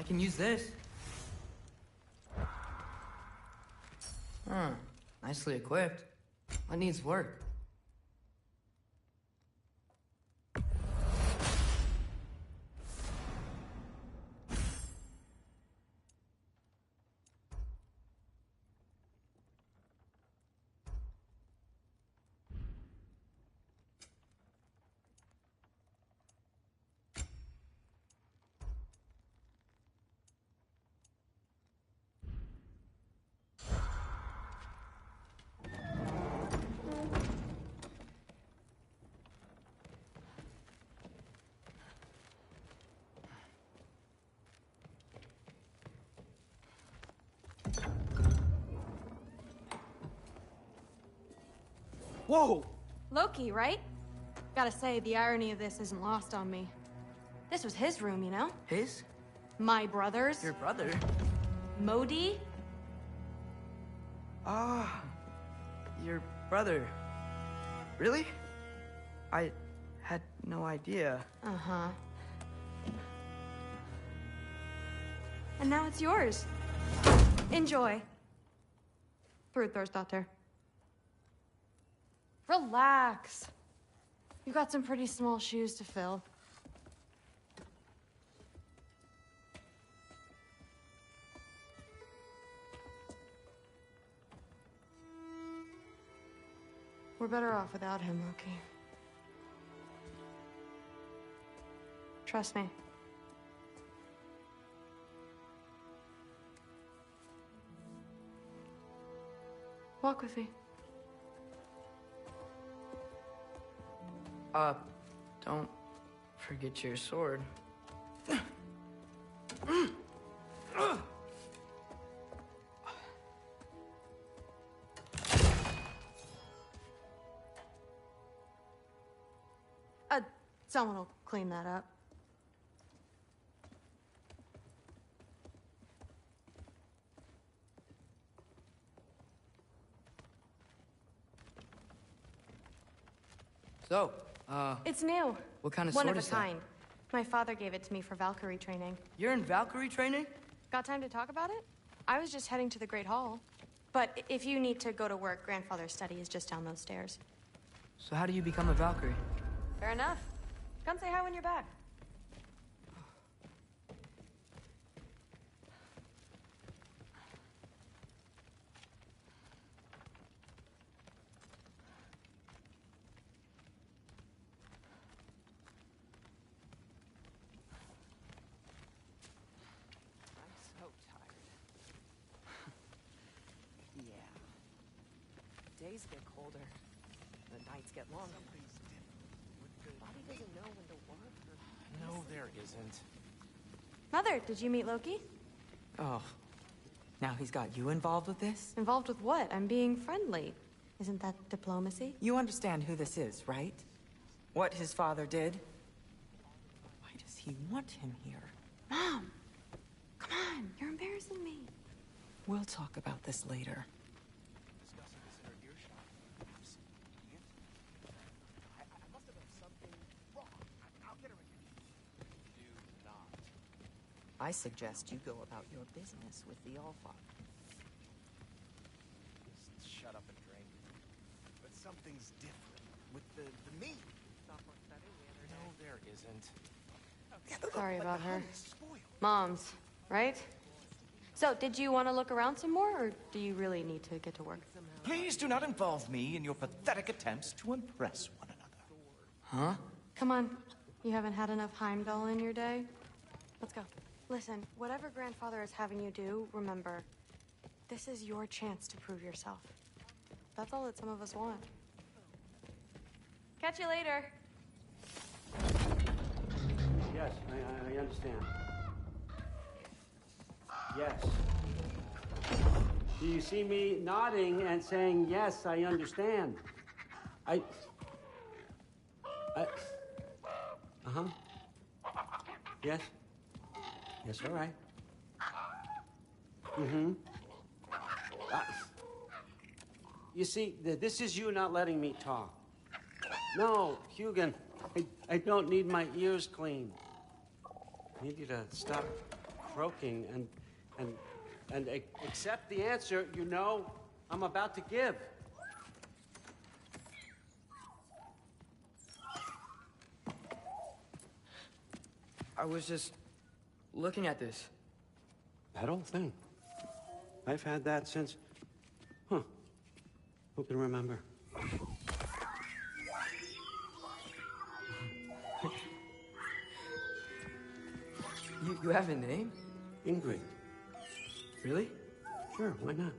can use this. Huh. Nicely equipped. What needs work? Whoa! Loki, right? Gotta say, the irony of this isn't lost on me. This was his room, you know? His? My brother's. Your brother? Modi? Ah, your brother. Really? I had no idea. Uh-huh. And now it's yours. Enjoy. Thirst-daughter. Relax. You got some pretty small shoes to fill. We're better off without him, Loki. Trust me. Walk with me. Don't forget your sword. Someone will clean that up. So, It's new. what kind of One sword of is a that? kind. My father gave it to me for Valkyrie training. You're in Valkyrie training? Got time to talk about it? I was just heading to the Great Hall. But if you need to go to work, grandfather's study is just down those stairs. So how do you become a Valkyrie? Fair enough. Come say hi when you're back. Days get colder. The nights get longer. Bobby doesn't know when to work or... No, there isn't. Mother, did you meet Loki? Oh. Now he's got you involved with this? Involved with what? I'm being friendly. Isn't that diplomacy? You understand who this is, right? What his father did? Why does he want him here? Mom! Come on, you're embarrassing me. We'll talk about this later. I suggest you go about your business with the Allfather. Just shut up and drink. But something's different with the meat. No, there isn't. Sorry about her. Spoiled. Mom's, right? So, did you want to look around some more, or do you really need to get to work? Please do not involve me in your pathetic attempts to impress one another. Huh? Come on. You haven't had enough Heimdall in your day? Let's go. Listen, whatever grandfather is having you do, remember, this is your chance to prove yourself. That's all that some of us want. Catch you later. Yes, I understand. Yes. Do you see me nodding and saying, yes, I understand? Uh-huh. Yes. Yes, all right. Mm-hmm. You see, this is you not letting me talk. No, Hugin, I don't need my ears cleaned. I need you to stop thought-provoking and accept the answer you know I'm about to give. I was just looking at this. That old thing. I've had that since... Who can remember? You have a name? Ingrid. Really? Sure, why not?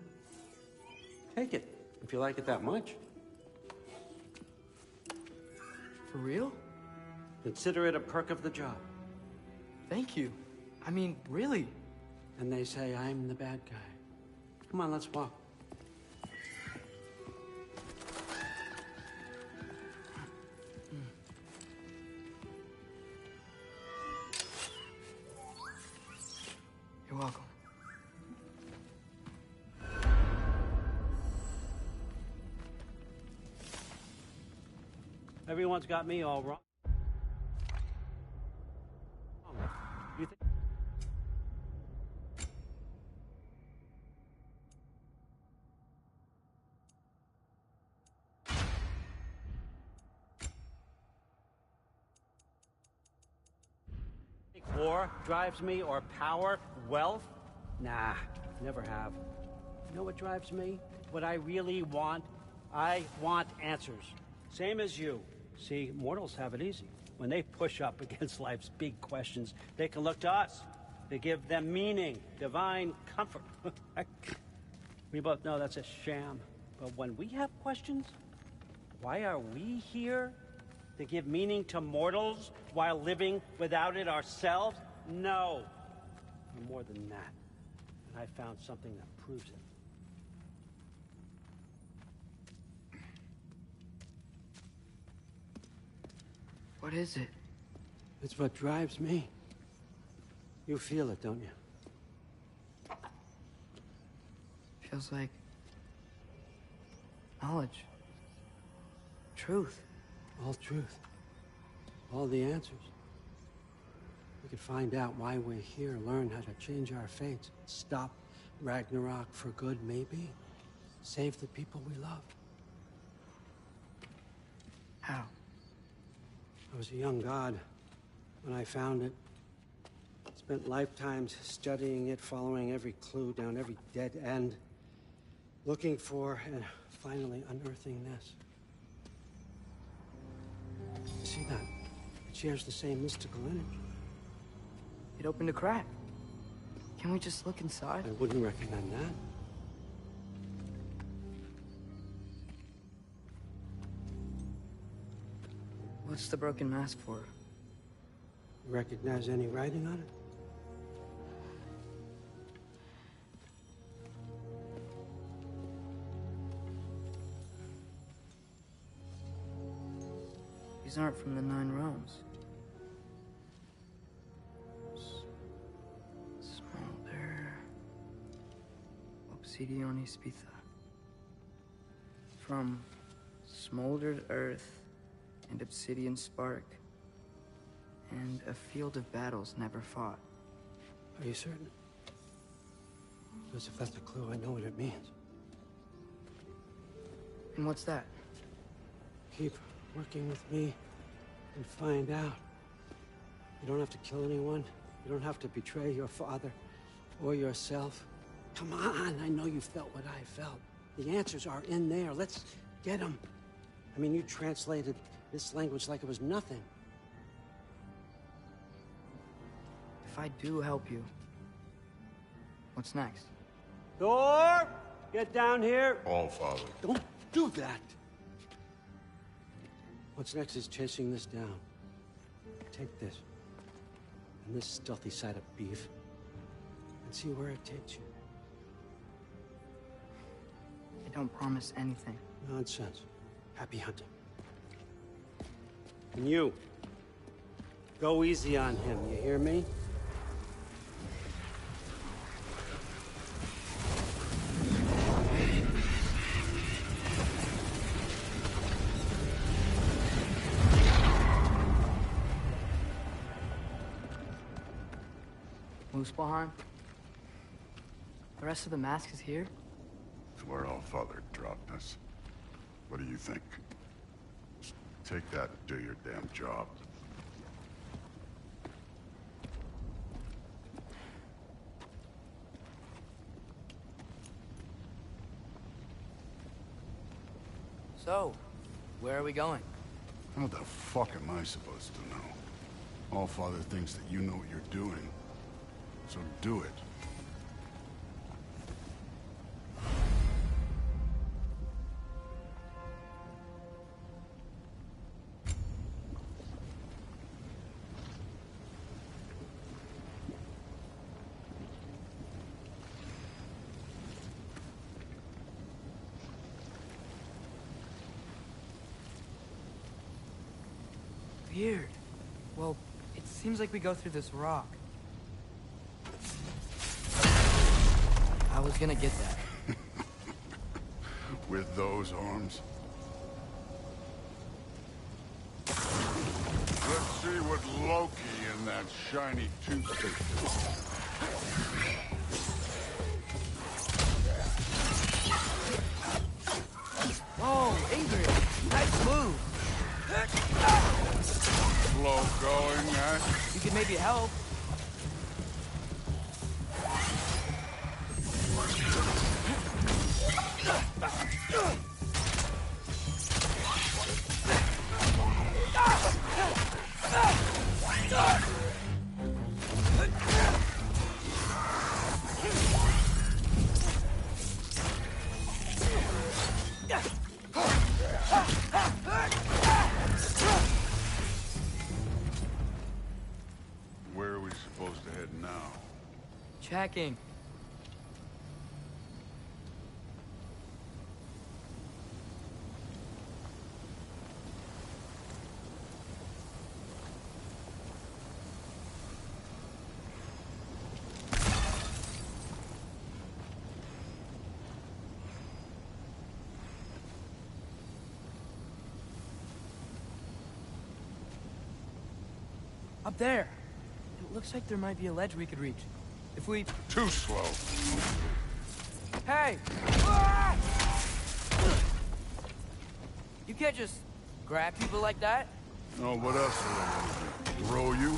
Take it, if you like it that much. For real? Consider it a perk of the job. Thank you. I mean, really. And they say I'm the bad guy. Come on, let's walk. You're welcome. Everyone's got me all wrong. You think... War drives me, or power, wealth? Nah, never have. You know what drives me? What I really want? I want answers. Same as you. See, mortals have it easy. When they push up against life's big questions, they can look to us. They give them meaning, divine comfort. We both know that's a sham. But when we have questions, why are we here? To give meaning to mortals while living without it ourselves? No. We're more than that. And I found something that proves it. What is it? It's what drives me. You feel it, don't you? Feels like knowledge. Truth. All truth. All the answers. We could find out why we're here, learn how to change our fates, stop Ragnarok for good, maybe. Save the people we love. How? I was a young god when I found it. Spent lifetimes studying it, following every clue down every dead end, looking for and finally unearthing this. See that? It shares the same mystical energy. It opened a crack. Can we just look inside? I wouldn't recommend that. What's the broken mask for? You recognize any writing on it? These aren't from the Nine Realms. Smolder. Obsidion Spitha. From smoldered earth and obsidian spark. And a field of battles never fought. Are you certain? Because if that's a clue, I know what it means. And what's that? Keep working with me and find out. You don't have to kill anyone. You don't have to betray your father or yourself. Come on, I know you felt what I felt. The answers are in there. Let's get them. I mean, you translated this language like it was nothing. If I do help you, what's next? Thor! Get down here! All, Father. Don't do that! What's next is chasing this down. Take this, and this stealthy side of beef, and see where it takes you. I don't promise anything. Nonsense. Happy hunting. And you, go easy on him, you hear me? Muspelheim? The rest of the mask is here? It's where Allfather dropped us. What do you think? Just take that and do your damn job. So, where are we going? How the fuck am I supposed to know? Allfather thinks that you know what you're doing. So do it. Weird. Well, it seems like we go through this rock. I was gonna get that. With those arms? Let's see what Loki and that shiny toothpick do. Whoa, Ingrid! Nice move! Slow going, eh? You could maybe help. Where are we supposed to head now? Checking. Up there. It looks like there might be a ledge we could reach. If we... Too slow. Hey! You can't just grab people like that. Oh, what else are they gonna do? Throw you?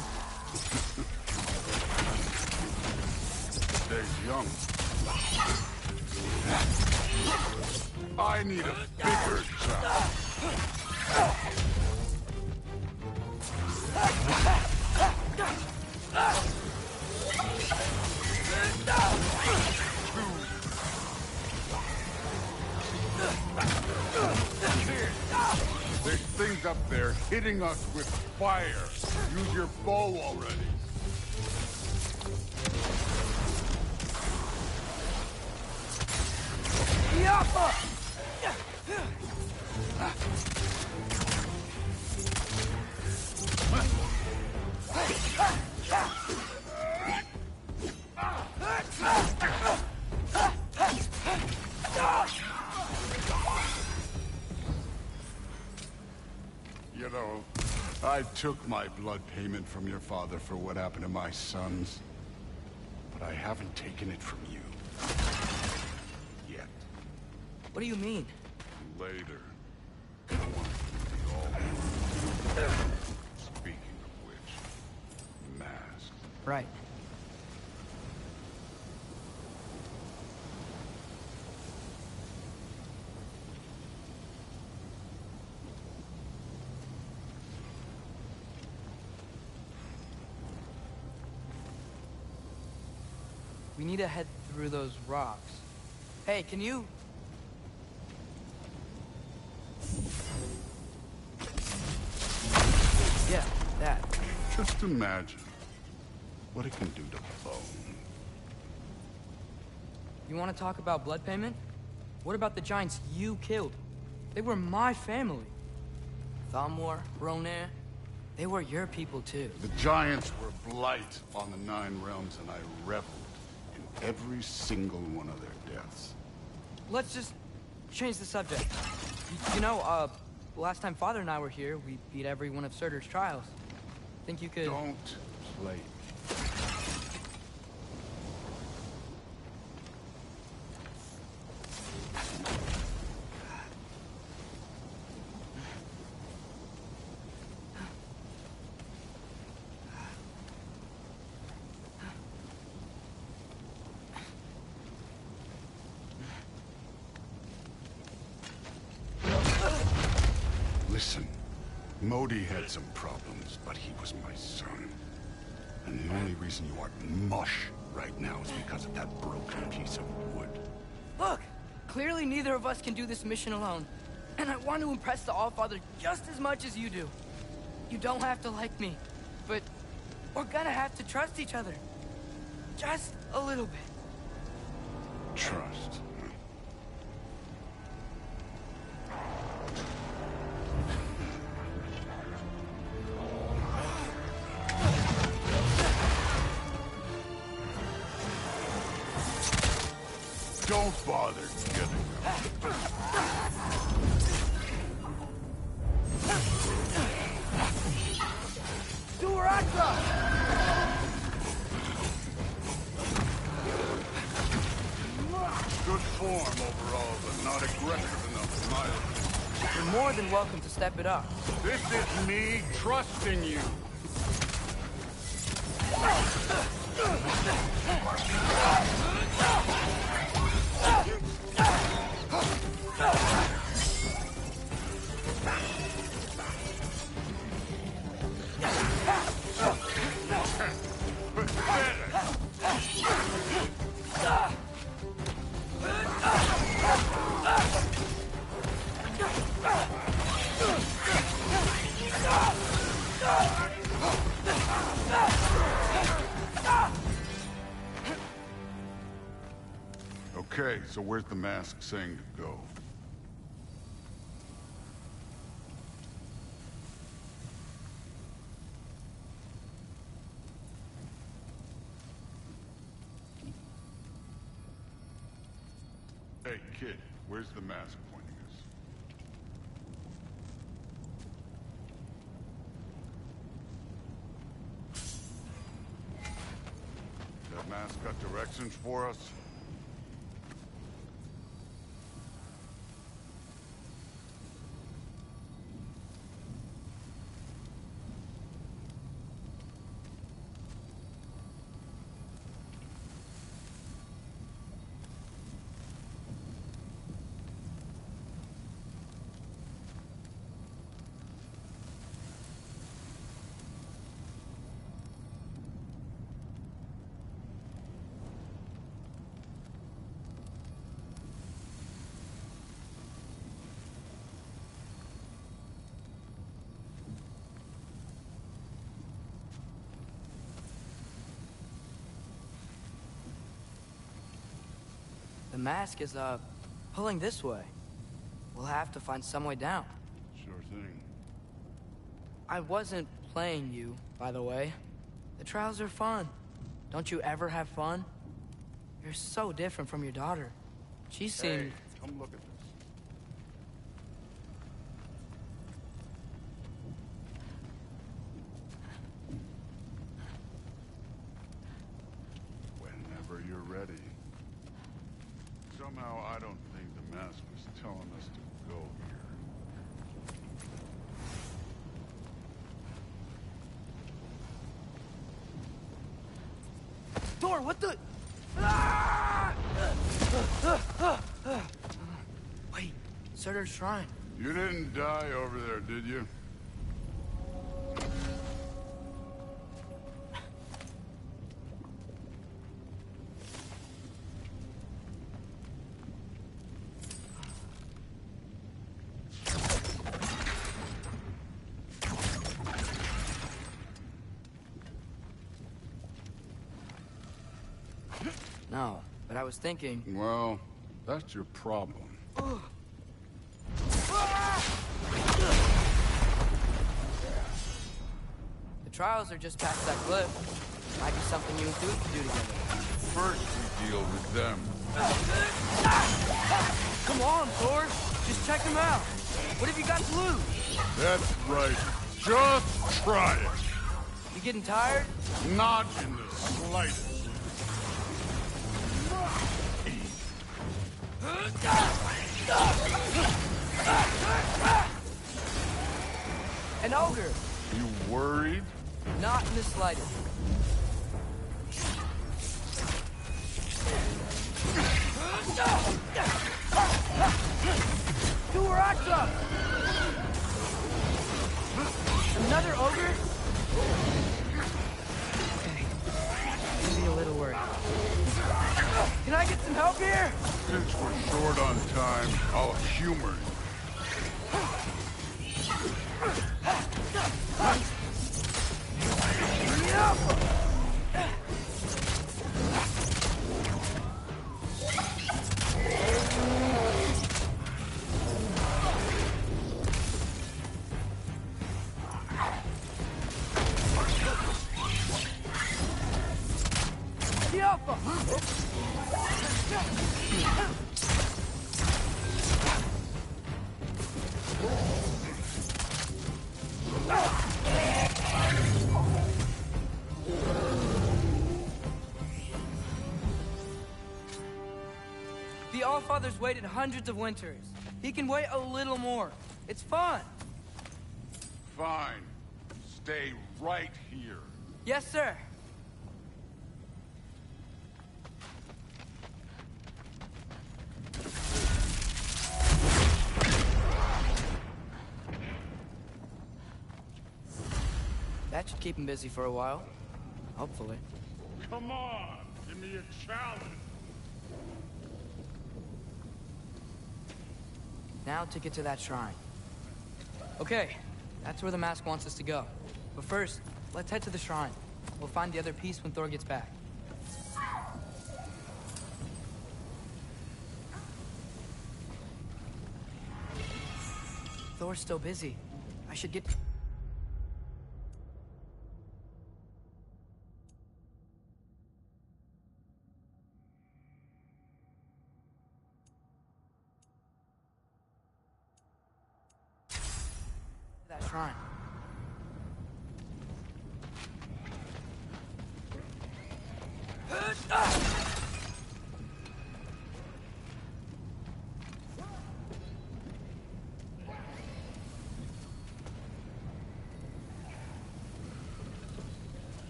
Stays young. I need a bigger child. There's things up there hitting us with fire. Use your bow already. You know, I took my blood payment from your father for what happened to my sons. But I haven't taken it from you. Yet. What do you mean? Later. I want to be all. Speaking of which, mask. Right. We need to head through those rocks. Hey, can you... Yeah, that. Just imagine what it can do to bone. You want to talk about blood payment? What about the giants you killed? They were my family. Thamor, Ronar, they were your people too. The giants were blight on the Nine Realms, and I reveled in every single one of their deaths. Let's just change the subject. You know, last time Father and I were here, we beat every one of Surtur's trials. Think you could... Don't play. Modi had some problems, but he was my son. And the only reason you aren't mush right now is because of that broken piece of wood. Look! Clearly neither of us can do this mission alone. And I want to impress the Allfather just as much as you do. You don't have to like me, but we're gonna have to trust each other. Just a little bit. Trust. Don't bother getting them. Good form overall, but not aggressive enough in my opinion. You're more than welcome to step it up. This is me trusting you. Okay, so where's the mask saying to go? Hey, kid, where's the mask pointing us? That mask got directions for us? The mask is, pulling this way. We'll have to find some way down. Sure thing. I wasn't playing you, by the way. The trials are fun. Don't you ever have fun? You're so different from your daughter. She seemed... Hey, come look at this. Whenever you're ready. Somehow, I don't think the mask was telling us to go here. Thor, what the... Ah! Wait, Surtur's shrine. You didn't die over there, did you? No, but I was thinking... Well, that's your problem. The trials are just past that cliff. Might be something you and Duke can do together. First, we deal with them. Come on, Thor. Just check them out. What have you got to lose? That's right. Just try it. You getting tired? Not in the slightest. An ogre. You worried? Not in the slightest. Do her act up! some help here? Since we're short on time, I'll humor you. The Allfather's waited hundreds of winters. He can wait a little more. It's fun. Fine. Stay right here. Yes, sir. That should keep him busy for a while. Hopefully. Come on, give me a challenge. Now to get to that shrine. Okay, that's where the mask wants us to go. But first, let's head to the shrine. We'll find the other piece when Thor gets back. Thor's still busy. I should get... that shrine.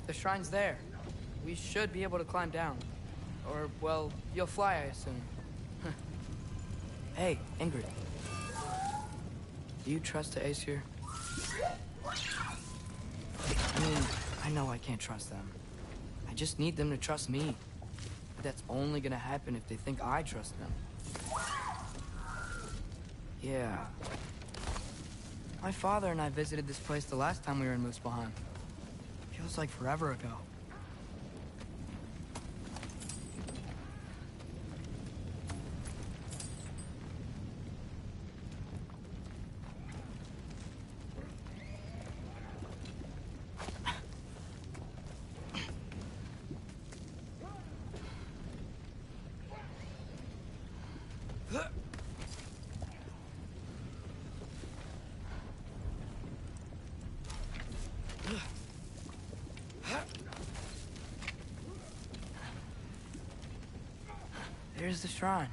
The shrine's there. We should be able to climb down. Or, well, you'll fly, I assume. Hey, Ingrid. Do you trust the Aesir? I mean, I know I can't trust them. I just need them to trust me. But that's only gonna happen if they think I trust them. Yeah. My father and I visited this place the last time we were in Muspelheim. Feels like forever ago. There's the shrine.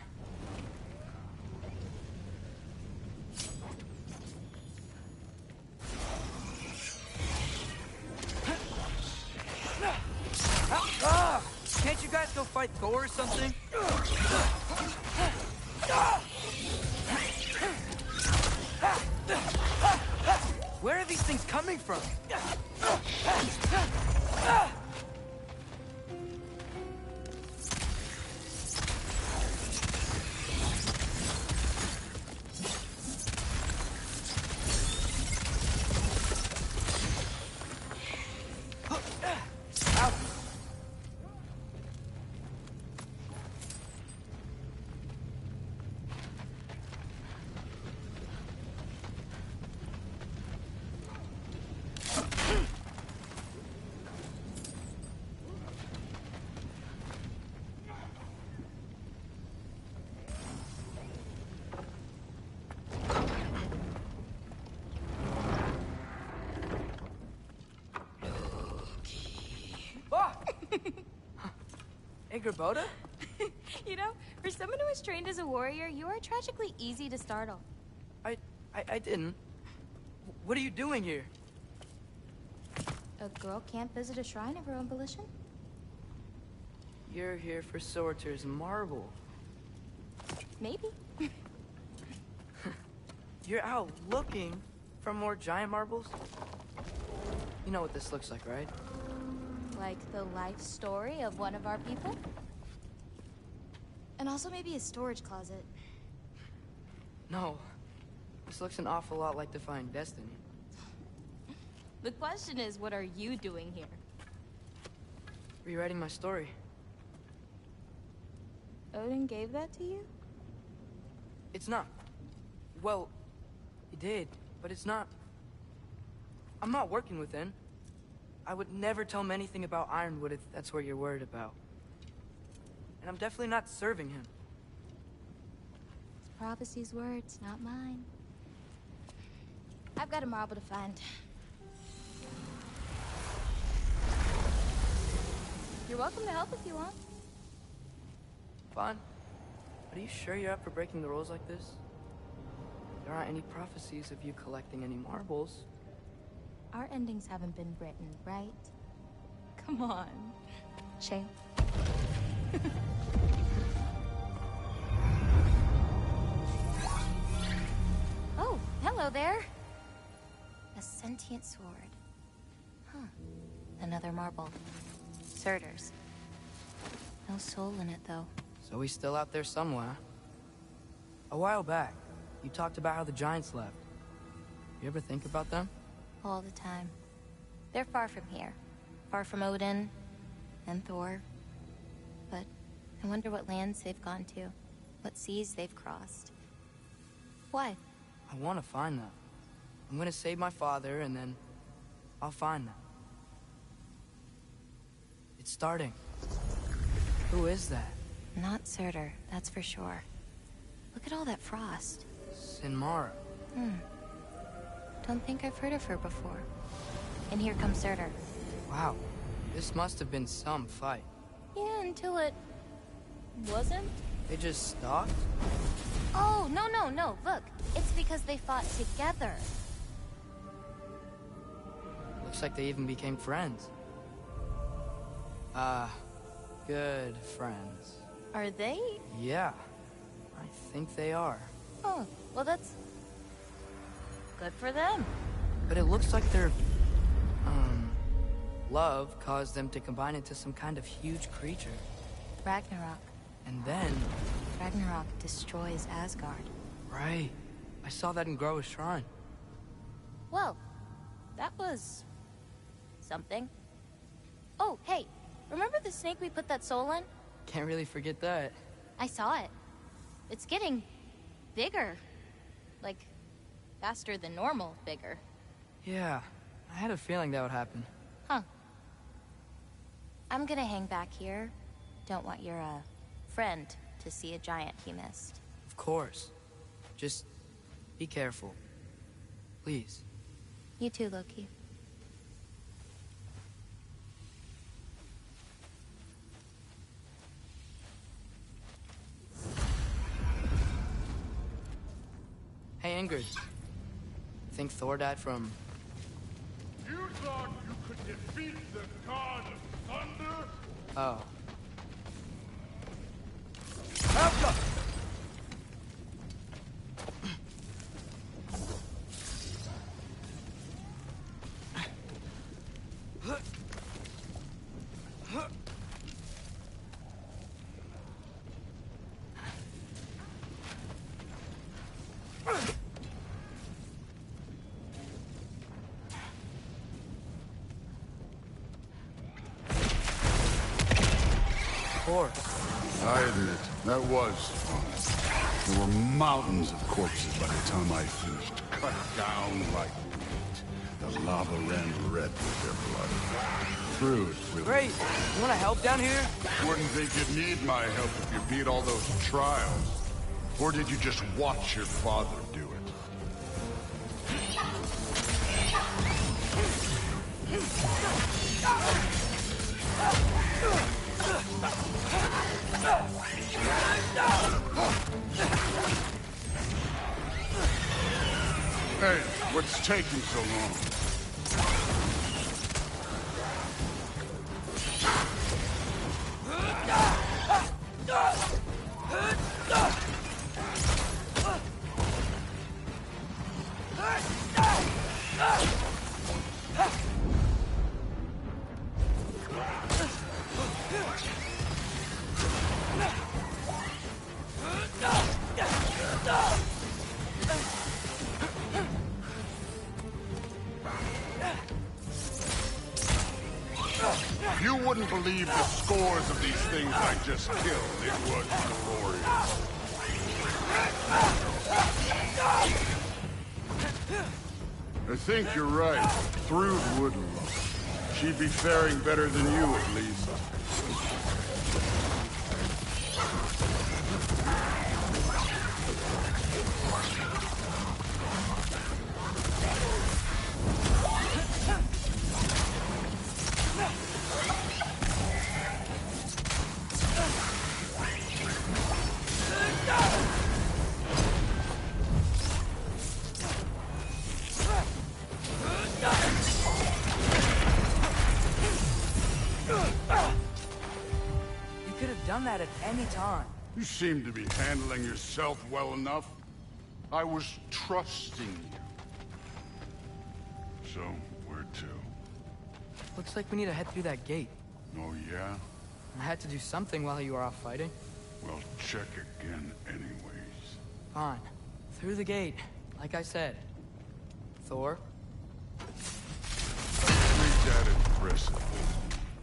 Can't you guys go fight Thor or something? Where are these things coming from? Ingrid? You know, for someone who was trained as a warrior, you are tragically easy to startle. I didn't. What are you doing here? A girl can't visit a shrine of her own volition? You're here for Sorter's marble. Maybe. You're out looking for more giant marbles? You know what this looks like, right? Like the life story of one of our people? And also maybe a storage closet. No. This looks an awful lot like Defying Destiny. The question is, what are you doing here? Rewriting my story. Odin gave that to you? It's not. Well, he did, but it's not. I'm not working with him. I would never tell him anything about Ironwood if that's what you're worried about. And I'm definitely not serving him. It's prophecy's words, not mine. I've got a marble to find. You're welcome to help if you want. Fine. But are you sure you're up for breaking the rules like this? There aren't any prophecies of you collecting any marbles. Our endings haven't been written, right? Come on. Shame. Oh, hello there. A sentient sword. Huh. Another marble. Surtur's. No soul in it, though. So he's still out there somewhere. A while back, you talked about how the Giants left. You ever think about them? All the time. They're far from here. Far from Odin and Thor. But I wonder what lands they've gone to. What seas they've crossed. Why? I want to find them. I'm gonna save my father, and then I'll find them. It's starting. Who is that? Not Surtur, that's for sure. Look at all that frost. Sinmara. Don't think I've heard of her before. And here comes Surtur. Wow. This must have been some fight. Yeah, until it... wasn't? They just stopped? Oh, no. Look, it's because they fought together. Looks like they even became friends. Good friends. Are they? Yeah. I think they are. Oh, well that's... good for them. But it looks like their... love caused them to combine into some kind of huge creature. Ragnarok. And then... Ragnarok destroys Asgard. Right. I saw that in Groa's shrine. Well, that was... something. Oh, hey, remember the snake we put that soul in? Can't really forget that. I saw it. It's getting... bigger. Like, faster than normal bigger. Yeah, I had a feeling that would happen. Huh. I'm gonna hang back here. Don't want your, friend to see a giant he missed. Of course. Just be careful. Please. You too, Loki. Hey, Ingrid. Think Thor died from... You thought you could defeat the god of thunder? Oh. I admit, that was fun. There were mountains of corpses by the time I finished, cut down like meat. The lava ran red with their blood. True, it's really... Great! You wanna help down here? Wouldn't think you'd need my help if you beat all those trials. Or did you just watch your father do it? Hey, what's taking so long? You wouldn't believe the scores of these things I just killed. It was glorious. I think you're right. Thrud would love. She'd be faring better than you, at least. Done that at any time. You seem to be handling yourself well enough. I was trusting you. So, where to? Looks like we need to head through that gate. Oh, yeah? I had to do something while you were off fighting. Well, check again anyways. Fine. Through the gate, like I said. Thor? Ain't that impressive?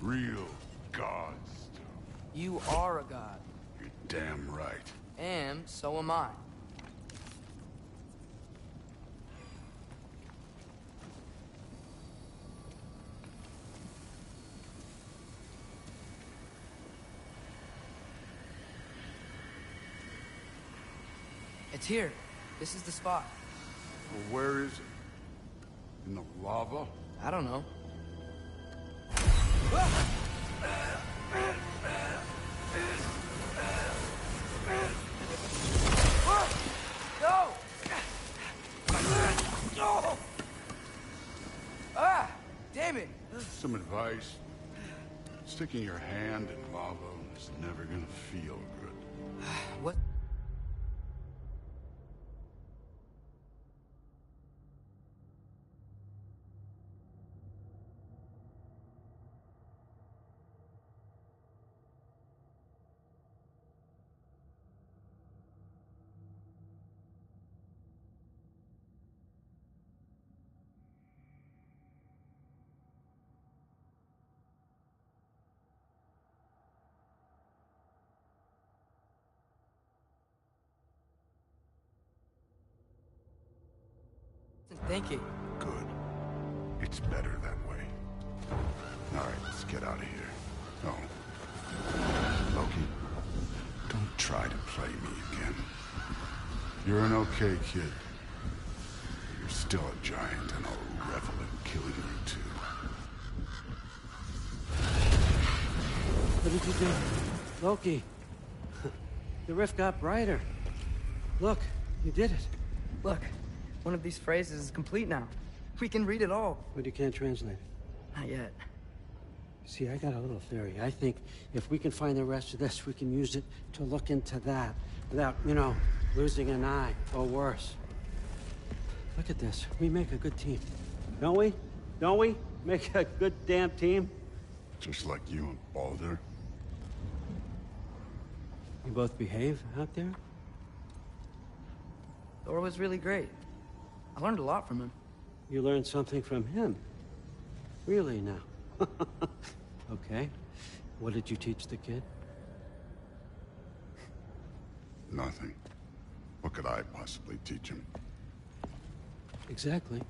Real god stuff. You are a god. You're damn right. And so am I. It's here. This is the spot. Well, where is it? In the lava? I don't know. Go! Oh! Ah! Damn it! Some advice. Sticking your hand in lava is never gonna feel good. What? Thinking. Good. It's better that way. All right, let's get out of here. Oh. Loki, don't try to play me again. You're an okay kid. You're still a giant, and I'll revel in killing you too. What did you do? Loki. The rift got brighter. Look, you did it. Look, one of these phrases is complete now. We can read it all. But you can't translate it. Not yet. See, I got a little theory. I think if we can find the rest of this, we can use it to look into that without, you know, losing an eye or worse. Look at this. We make a good team. Don't we? Don't we? Make a good damn team? Just like you and Baldur. You both behave out there? Thor was really great. I learned a lot from him. You learned something from him? Really now? Okay. What did you teach the kid? Nothing. What could I possibly teach him? Exactly.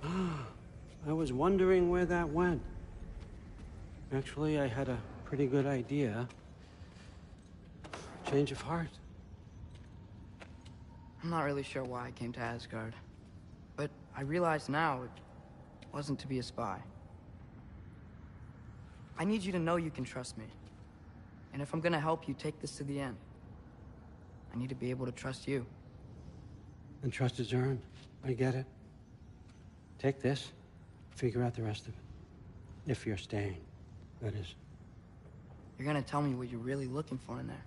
I was wondering where that went. Actually, I had a pretty good idea. Change of heart. I'm not really sure why I came to Asgard. But I realize now it wasn't to be a spy. I need you to know you can trust me. And if I'm gonna help you take this to the end, I need to be able to trust you. And trust is earned. I get it. Take this, figure out the rest of it. If you're staying, that is. You're gonna tell me what you're really looking for in there.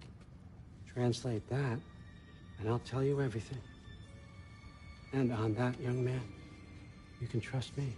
Translate that, and I'll tell you everything. And on that, young man, you can trust me.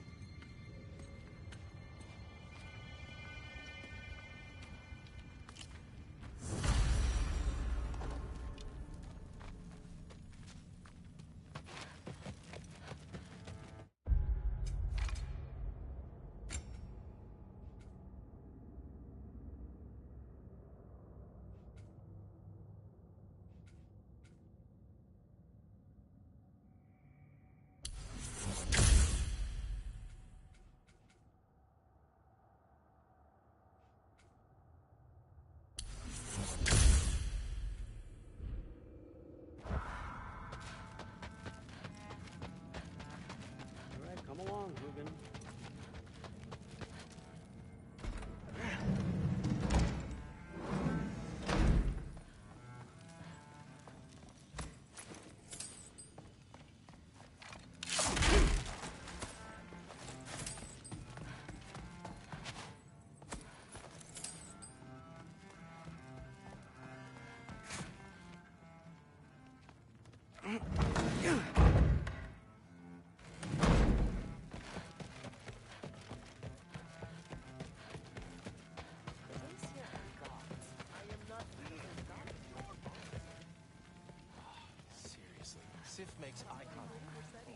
Sif makes eye contact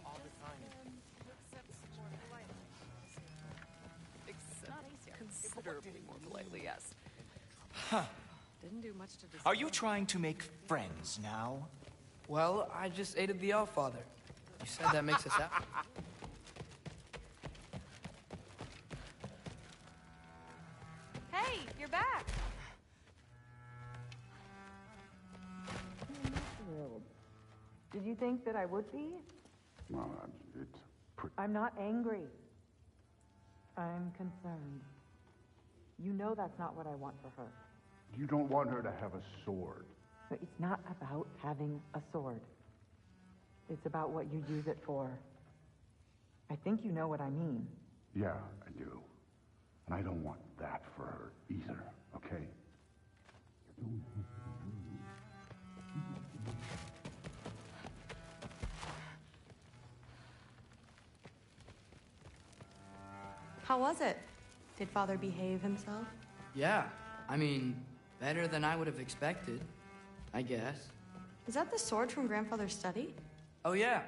all the time. Considerably more politely, yes. Didn't do much to discuss. Are you trying to make friends now? Well, I just aided the Allfather. You said that makes us out. Hey, you're back. Did you think that I would be? Well, it's pretty... I'm not angry. I'm concerned. You know that's not what I want for her. You don't want her to have a sword. But it's not about having a sword. It's about what you use it for. I think you know what I mean. Yeah, I do. And I don't want that for her either, okay? How was it? Did Father behave himself? Yeah, I mean, better than I would have expected, I guess. Is that the sword from Grandfather's study? Oh yeah,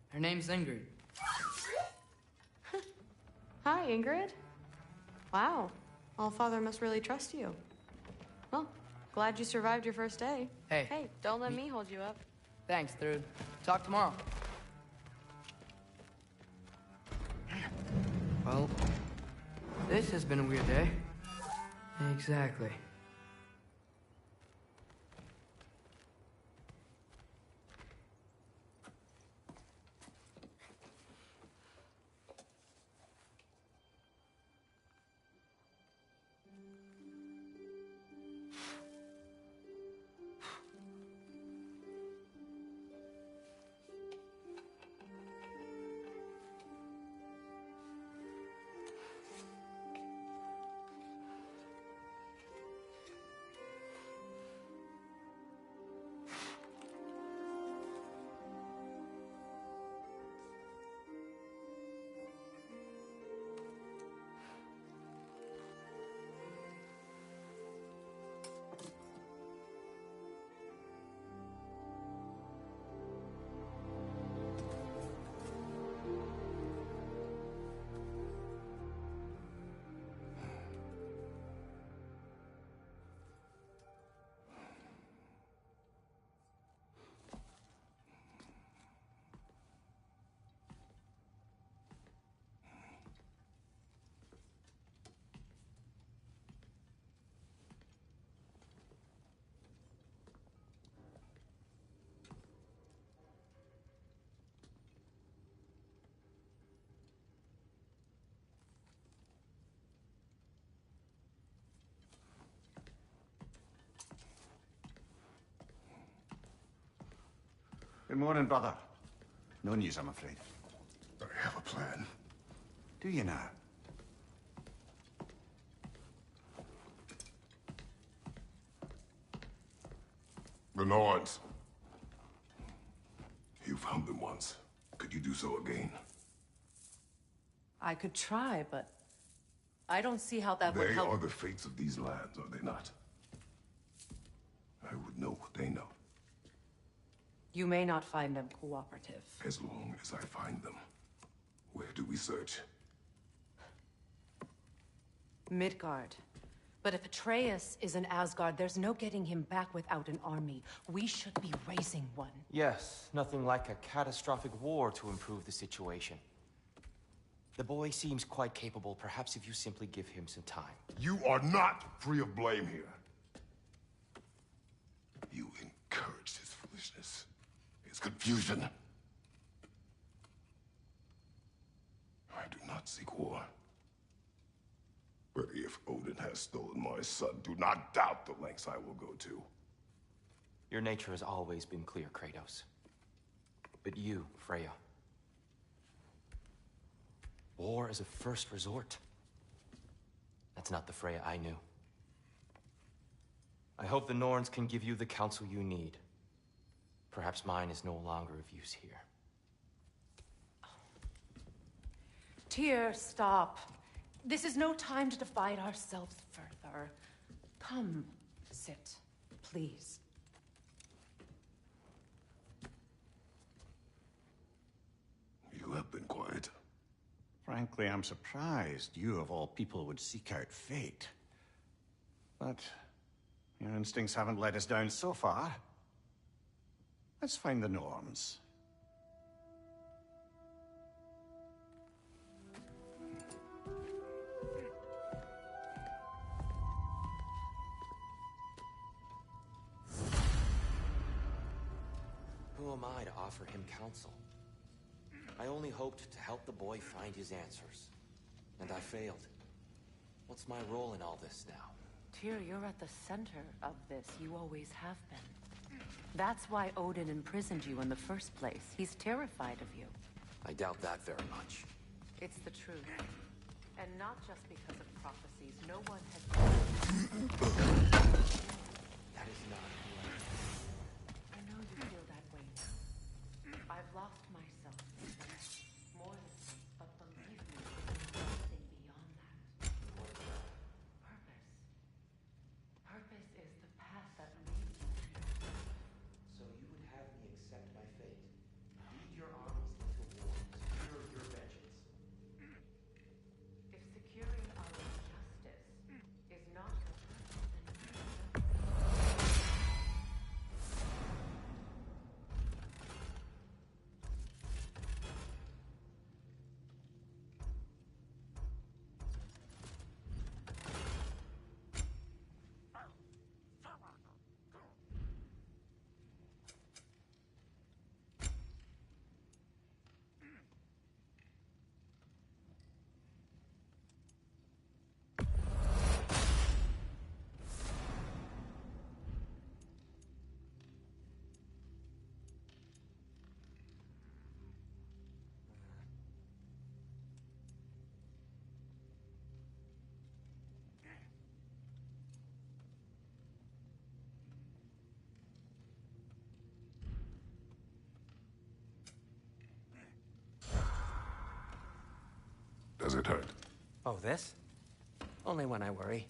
her name's Ingrid. Hi, Ingrid. Wow, Allfather must really trust you. Well, glad you survived your first day. Hey. Hey, don't let me hold you up. Thanks, Thrud. Talk tomorrow. Well, this has been a weird day. Exactly. Good morning, brother. No news, I'm afraid. I have a plan. Do you now? The Norns. You found them once. Could you do so again? I could try, but I don't see how that would They help. are the fates of these lands, are they not? I would know what they know, You may not find them cooperative. as long as I find them. Where do we search? Midgard. But if Atreus is in Asgard, there's no getting him back without an army. We should be raising one. Yes, nothing like a catastrophic war to improve the situation. The boy seems quite capable. Perhaps if you simply give him some time. You are not free of blame here. You encouraged his foolishness, his confusion. I do not seek war. But if Odin has stolen my son, do not doubt the lengths I will go to. Your nature has always been clear, Kratos. But you, Freya. War is a first resort. That's not the Freya I knew. I hope the Norns can give you the counsel you need. Perhaps mine is no longer of use here. Tyr, stop. This is no time to divide ourselves further. Come, sit, please. to have been quiet. Frankly, I'm surprised you, of all people, would seek out fate. But your instincts haven't let us down so far. Let's find the Norns. Who am I to offer him counsel? I only hoped to help the boy find his answers. And I failed. What's my role in all this now? Tyr, you're at the center of this. You always have been. That's why Odin imprisoned you in the first place. He's terrified of you. I doubt that very much. It's the truth. And not just because of prophecies. No one has... That is not who I am. I know you feel that way now. I've lost myself in that. More than this, but believe me, there's something beyond that. Purpose. Purpose is the path that leads you to yourself. So you would have me accept my fate? Lead your armies into war, secure your vengeance? If securing our justice is not your purpose, then Does it hurt? Oh, this? Only when I worry.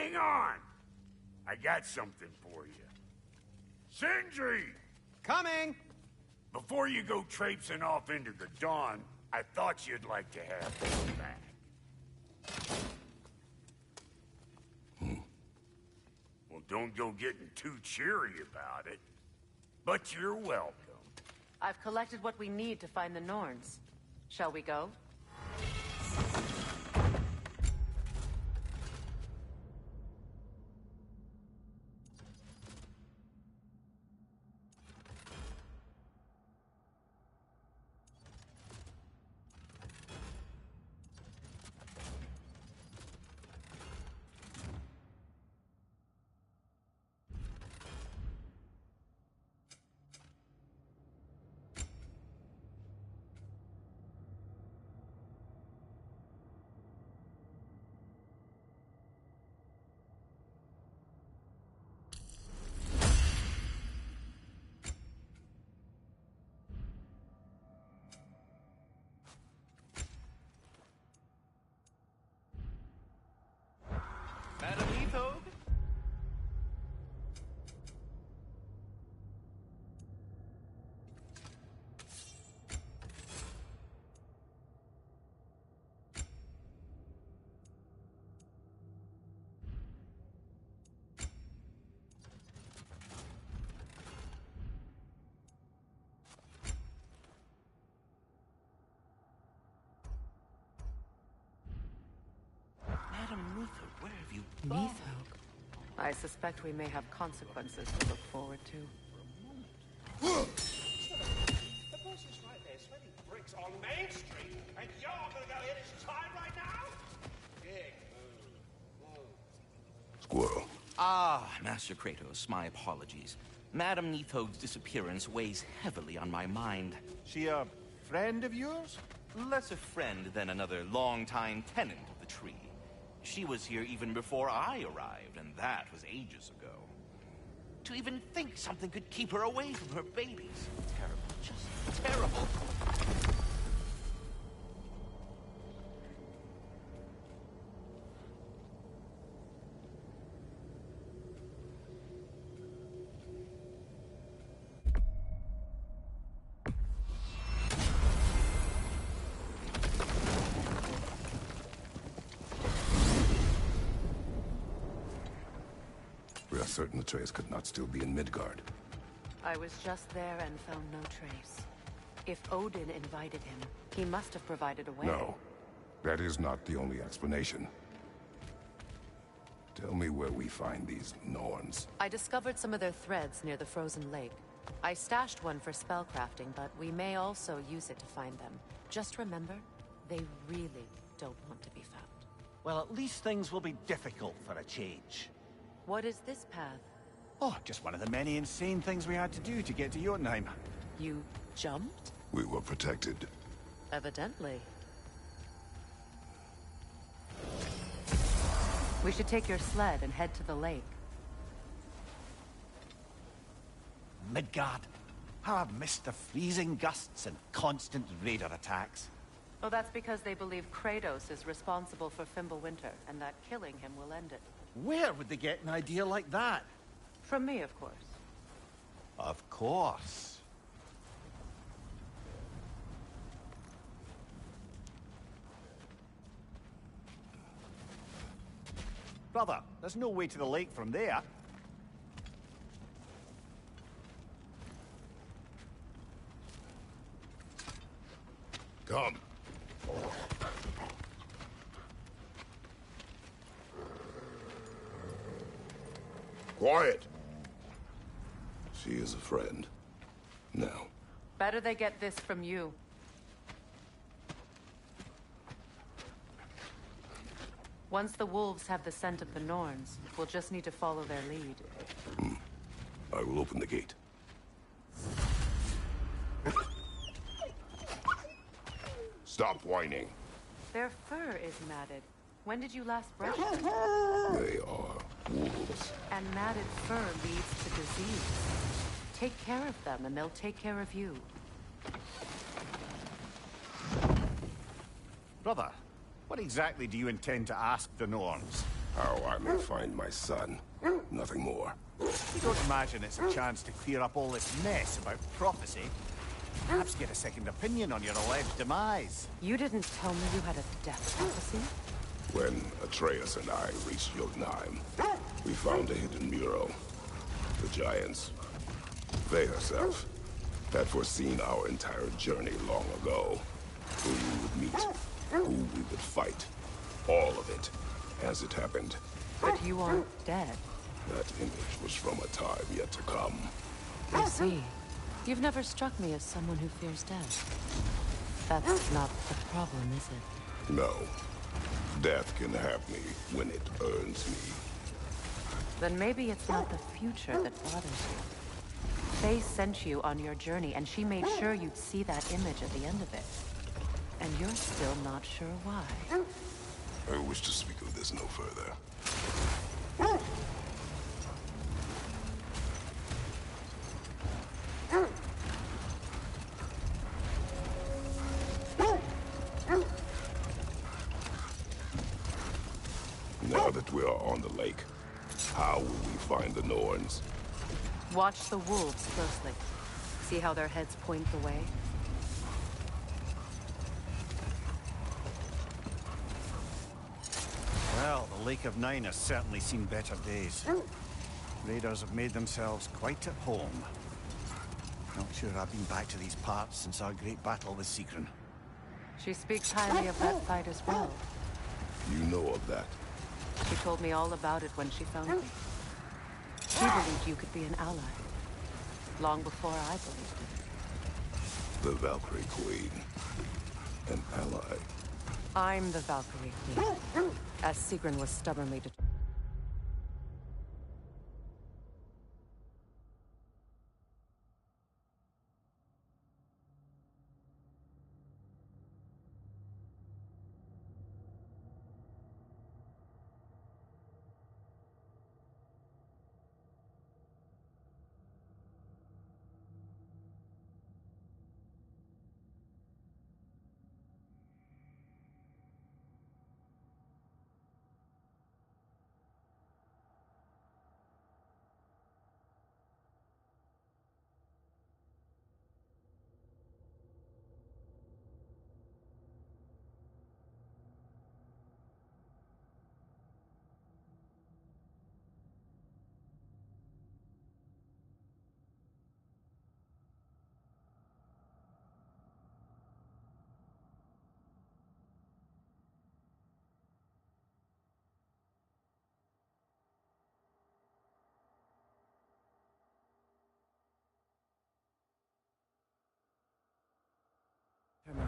Hang on! I got something for you. Sindri! Coming! Before you go traipsing off into the dawn, I thought you'd like to have this back. Well, don't go getting too cheery about it. But you're welcome. I've collected what we need to find the Norns. Shall we go? Madam Ethog? Madam Ethog, where have you Neathog. I suspect we may have consequences to look forward to. The person's right there, selling bricks on Main Street, and you're gonna go hit his time right now? Big move. Squirrel. Ah, Master Kratos, my apologies. Madam Neathog's disappearance weighs heavily on my mind. She a friend of yours? Less a friend than another longtime tenant of the tree. She was here even before I arrived, and that was ages ago. To even think something could keep her away from her babies. Terrible, just terrible. We are certain Atreus could not still be in Midgard. I was just there and found no trace. If Odin invited him, he must have provided a way. No, that is not the only explanation. Tell me where we find these Norns. I discovered some of their threads near the frozen lake. I stashed one for spellcrafting, but we may also use it to find them. Just remember, they really don't want to be found. Well, at least things will be difficult for a change. What is this path? Oh, just one of the many insane things we had to do to get to Jotunheim. You jumped? We were protected. Evidently. We should take your sled and head to the lake. Midgard. How I've missed the freezing gusts and constant raider attacks. Oh, that's because they believe Kratos is responsible for Fimbulwinter, and that killing him will end it. Where would they get an idea like that? From me, of course. Of course. Brother, there's no way to the lake from there. Come. Quiet. She is a friend. Now. Better they get this from you. Once the wolves have the scent of the Norns, we'll just need to follow their lead. I will open the gate. Stop whining. Their fur is matted. When did you last brush them? They are wolves. And matted fur leads to disease. Take care of them, and they'll take care of you. Brother, what exactly do you intend to ask the Norns? How I may find my son. Nothing more. You don't imagine it's a chance to clear up all this mess about prophecy? Perhaps get a second opinion on your alleged demise. You didn't tell me you had a death prophecy? When Atreus and I reached Jotunheim, we found a hidden mural. The Giants, they herself, had foreseen our entire journey long ago. Who we would meet, who we would fight. All of it, as it happened. But you aren't dead. That image was from a time yet to come. I see. You've never struck me as someone who fears death. That's not the problem, is it? No. Death can have me when it earns me. Then maybe it's not the future that bothers you. Faye sent you on your journey, and she made sure you'd see that image at the end of it. And you're still not sure why. I wish to speak of this no further. Now that we are on the lake, how will we find the Norns? Watch the wolves closely. See how their heads point the way? Well, the Lake of Nine has certainly seen better days. Raiders have made themselves quite at home. Not sure I've been back to these parts since our great battle with Sigrun. She speaks highly of that fight as well. You know of that? She told me all about it when she found me. She believed you could be an ally. Long before I believed it. The Valkyrie Queen. An ally. I'm the Valkyrie Queen. As Sigrun was stubbornly determined.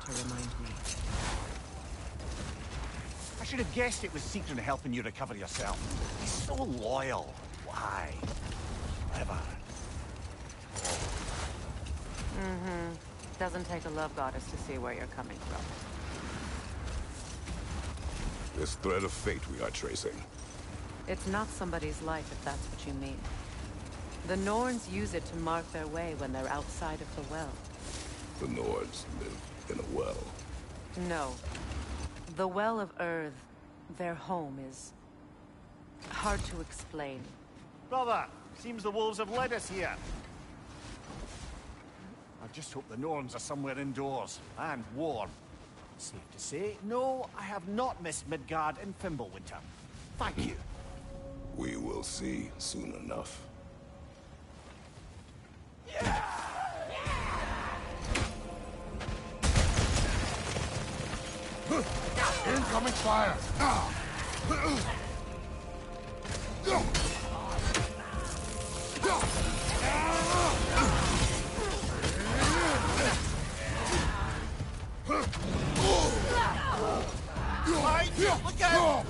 To remind me. I should have guessed it was Sigrun helping you recover yourself. He's so loyal. Why? Whatever. Mm-hmm. Doesn't take a love goddess to see where you're coming from. This thread of fate we are tracing. It's not somebody's life, if that's what you mean. The Norns use it to mark their way when they're outside of the well. The Norns live in a well. No. The Well of Earth, their home, is hard to explain. Brother, seems the wolves have led us here. I just hope the Norns are somewhere indoors, and warm. Safe to say, no, I have not missed Midgard in Fimbulwinter. Thank you. We will see soon enough. Incoming fire! Look out!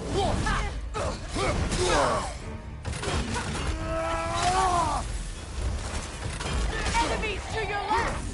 Enemies to your left!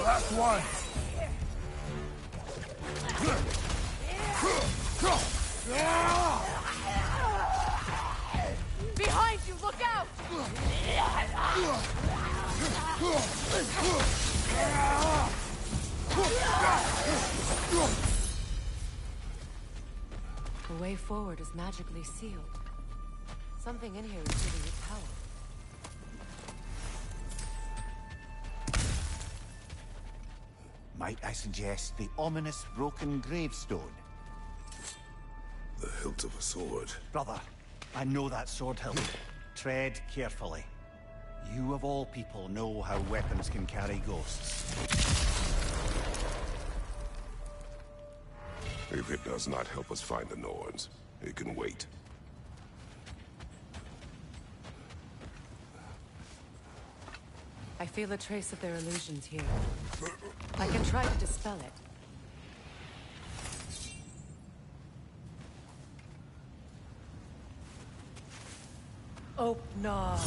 Last one. Behind you, look out! The way forward is magically sealed. Something in here is giving it power. Might I suggest the ominous broken gravestone? The hilt of a sword. Brother, I know that sword hilt. Tread carefully. You of all people know how weapons can carry ghosts. If it does not help us find the Norns, it can wait. I feel a trace of their illusions here. I can try to dispel it. Oh, no.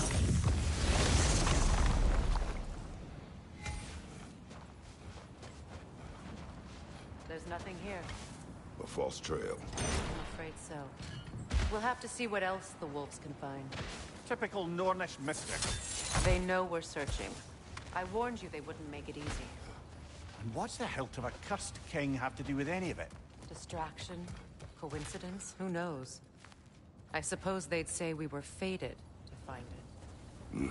There's nothing here. A false trail. I'm afraid so. We'll have to see what else the wolves can find. Typical Nornish mystic. They know we're searching. I warned you they wouldn't make it easy. And what's the hilt of a cursed king have to do with any of it? Distraction? Coincidence? Who knows? I suppose they'd say we were fated to find it.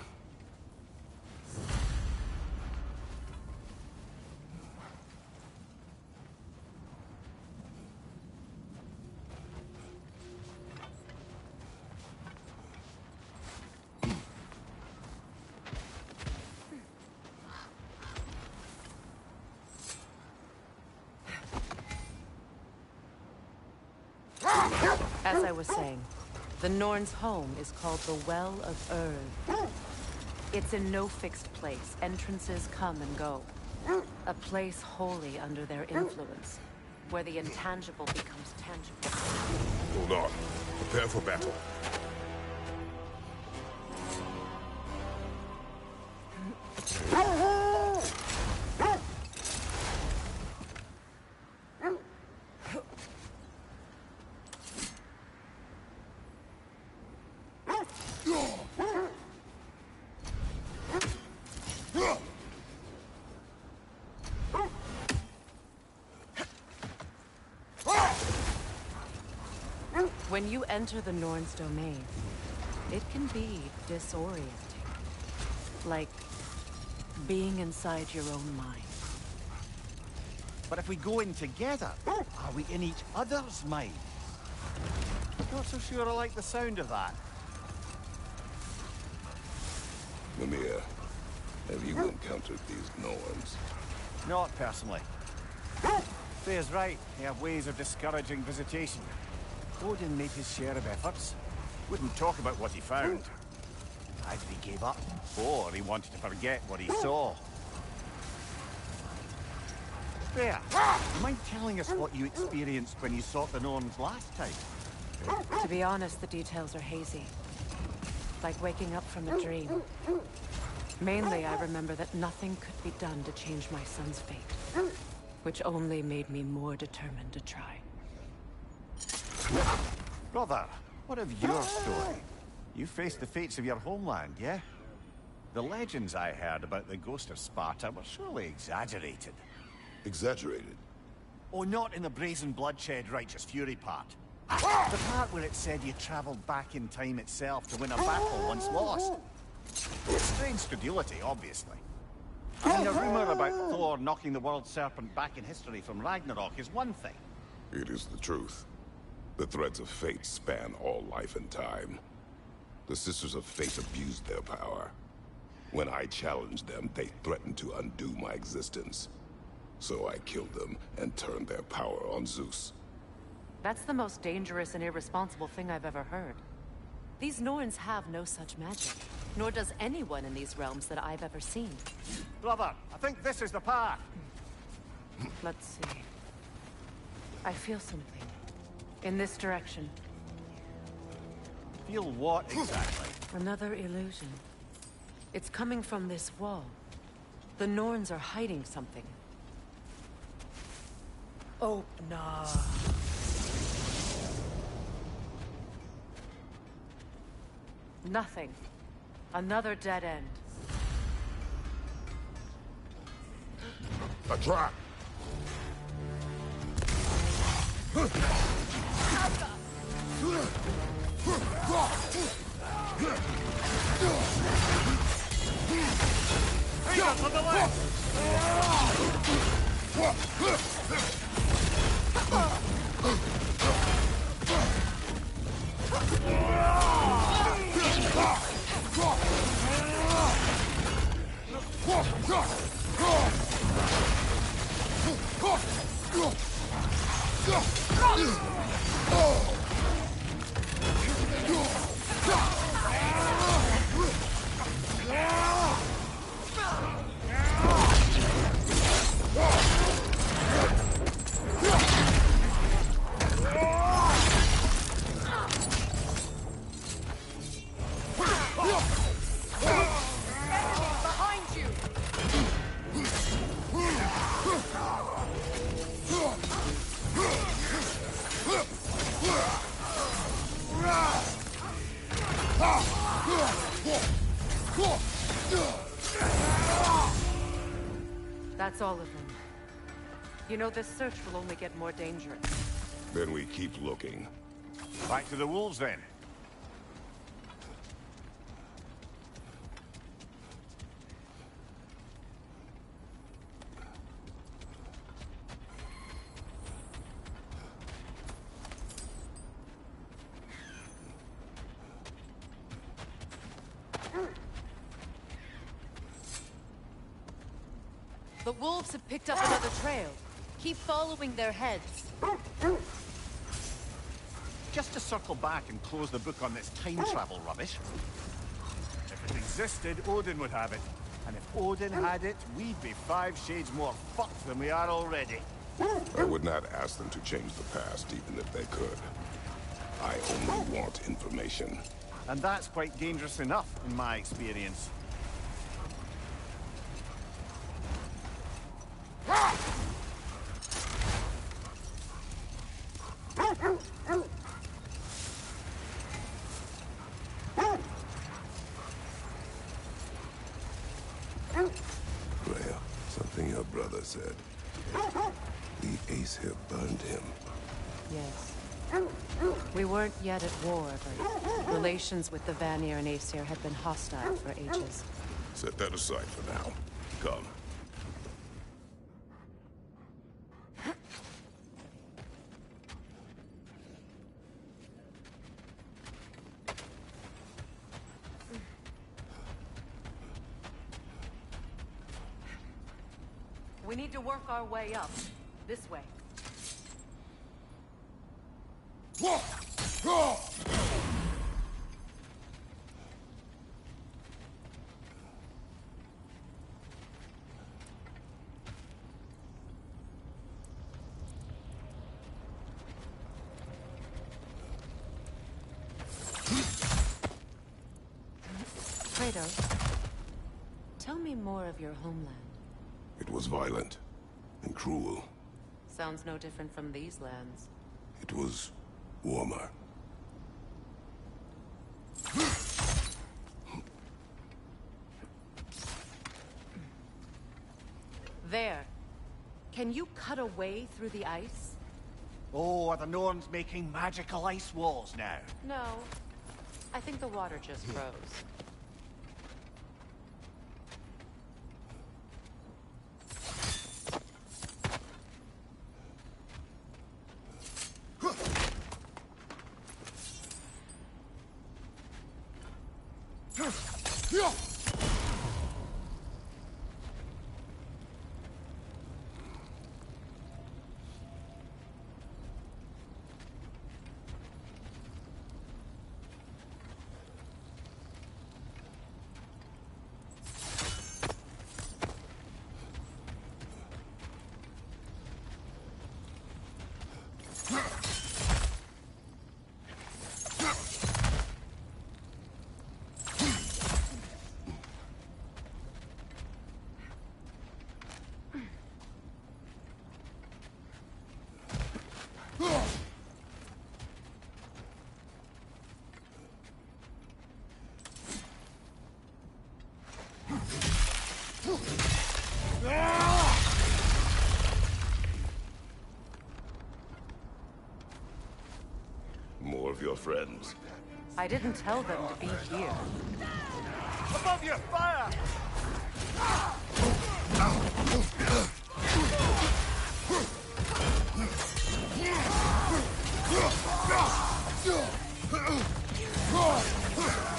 As I was saying, the Norns' home is called the Well of Earth. It's in no fixed place. Entrances come and go. A place wholly under their influence, where the intangible becomes tangible. Hold on. Prepare for battle. When you enter the Norns' domain, it can be disorienting. Like being inside your own mind. But if we go in together, are we in each other's minds? Not so sure I like the sound of that. Mimir, have you encountered these Norns? Not personally. Freya's right. They have ways of discouraging visitation. Odin made his share of efforts. Wouldn't talk about what he found. Either he gave up, or he wanted to forget what he saw. Freya, mind telling us what you experienced when you sought the Norns last time? To be honest, the details are hazy. Like waking up from a dream. Mainly, I remember that nothing could be done to change my son's fate. Which only made me more determined to try. Brother, what of your story? You faced the fates of your homeland, yeah? The legends I heard about the ghost of Sparta were surely exaggerated. Exaggerated? Oh, not in the brazen bloodshed righteous fury part. The part where it said you traveled back in time itself to win a battle once lost. Strange credulity, obviously. I mean, a rumor about Thor knocking the world serpent back in history from Ragnarok is one thing. It is the truth. The threads of fate span all life and time. The Sisters of Fate abused their power. When I challenged them, they threatened to undo my existence. So I killed them and turned their power on Zeus. That's the most dangerous and irresponsible thing I've ever heard. These Norns have no such magic, nor does anyone in these realms that I've ever seen. Brother, I think this is the path. Let's see. I feel something. In this direction. Feel what exactly? Another illusion. It's coming from this wall. The Norns are hiding something. Oh, nah. Nothing. Another dead end. A trap! Hey, up on the left! That's all of them. You know, this search will only get more dangerous. Then we keep looking. Back to the wolves, then. The wolves have picked up another trail. Keep following their heads. Just to circle back and close the book on this time travel rubbish. If it existed, Odin would have it. And if Odin had it, we'd be 5 shades more fucked than we are already. I would not ask them to change the past, even if they could. I only want information. And that's quite dangerous enough, in my experience. Freya, something your brother said. The Aesir burned him. Yes. We weren't yet at war, but relations with the Vanir and Aesir had been hostile for ages. Set that aside for now. Come. We need to work our way up. This way. Kratos, tell me more of your homeland. It was violent and cruel. Sounds no different from these lands. It was warmer. There. Can you cut a way through the ice? Oh, are the Norns making magical ice walls now? No. I think the water just froze. More of your friends. I didn't tell them to be here. Above you, fire!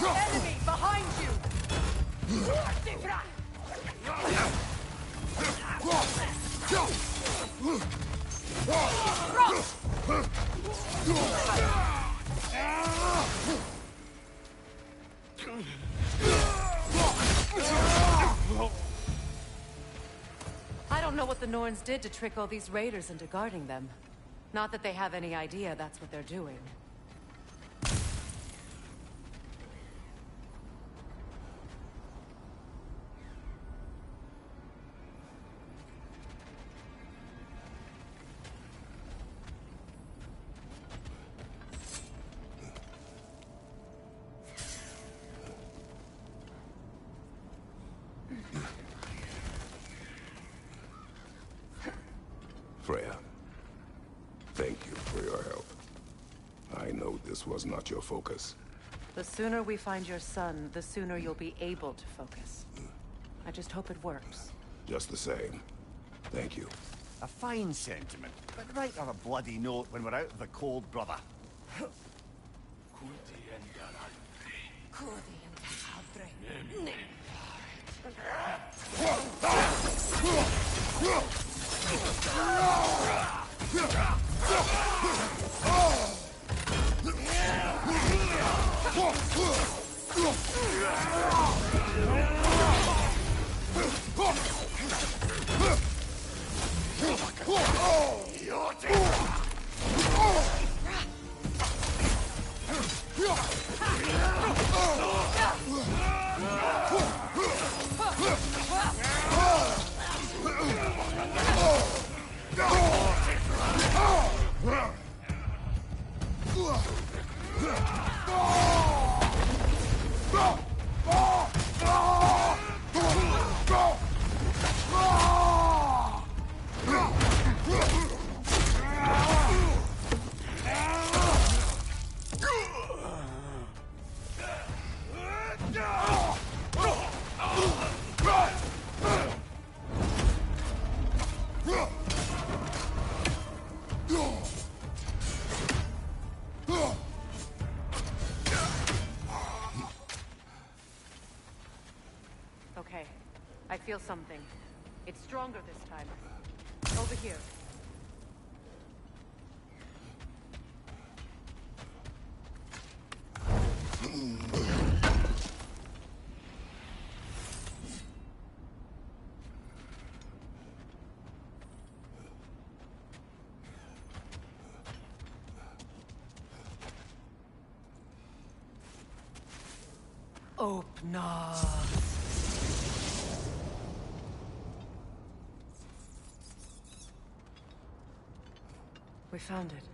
Enemy behind you! I don't know what the Norns did to trick all these raiders into guarding them. Not that they have any idea that's what they're doing. Freya, thank you for your help. I know this was not your focus. The sooner we find your son, the sooner you'll be able to focus. I just hope it works. Just the same. Thank you. A fine sentiment, but write on a bloody note when we're out of the cold, brother. Okay, I feel something. It's stronger this time. Over here. Open up. We found it.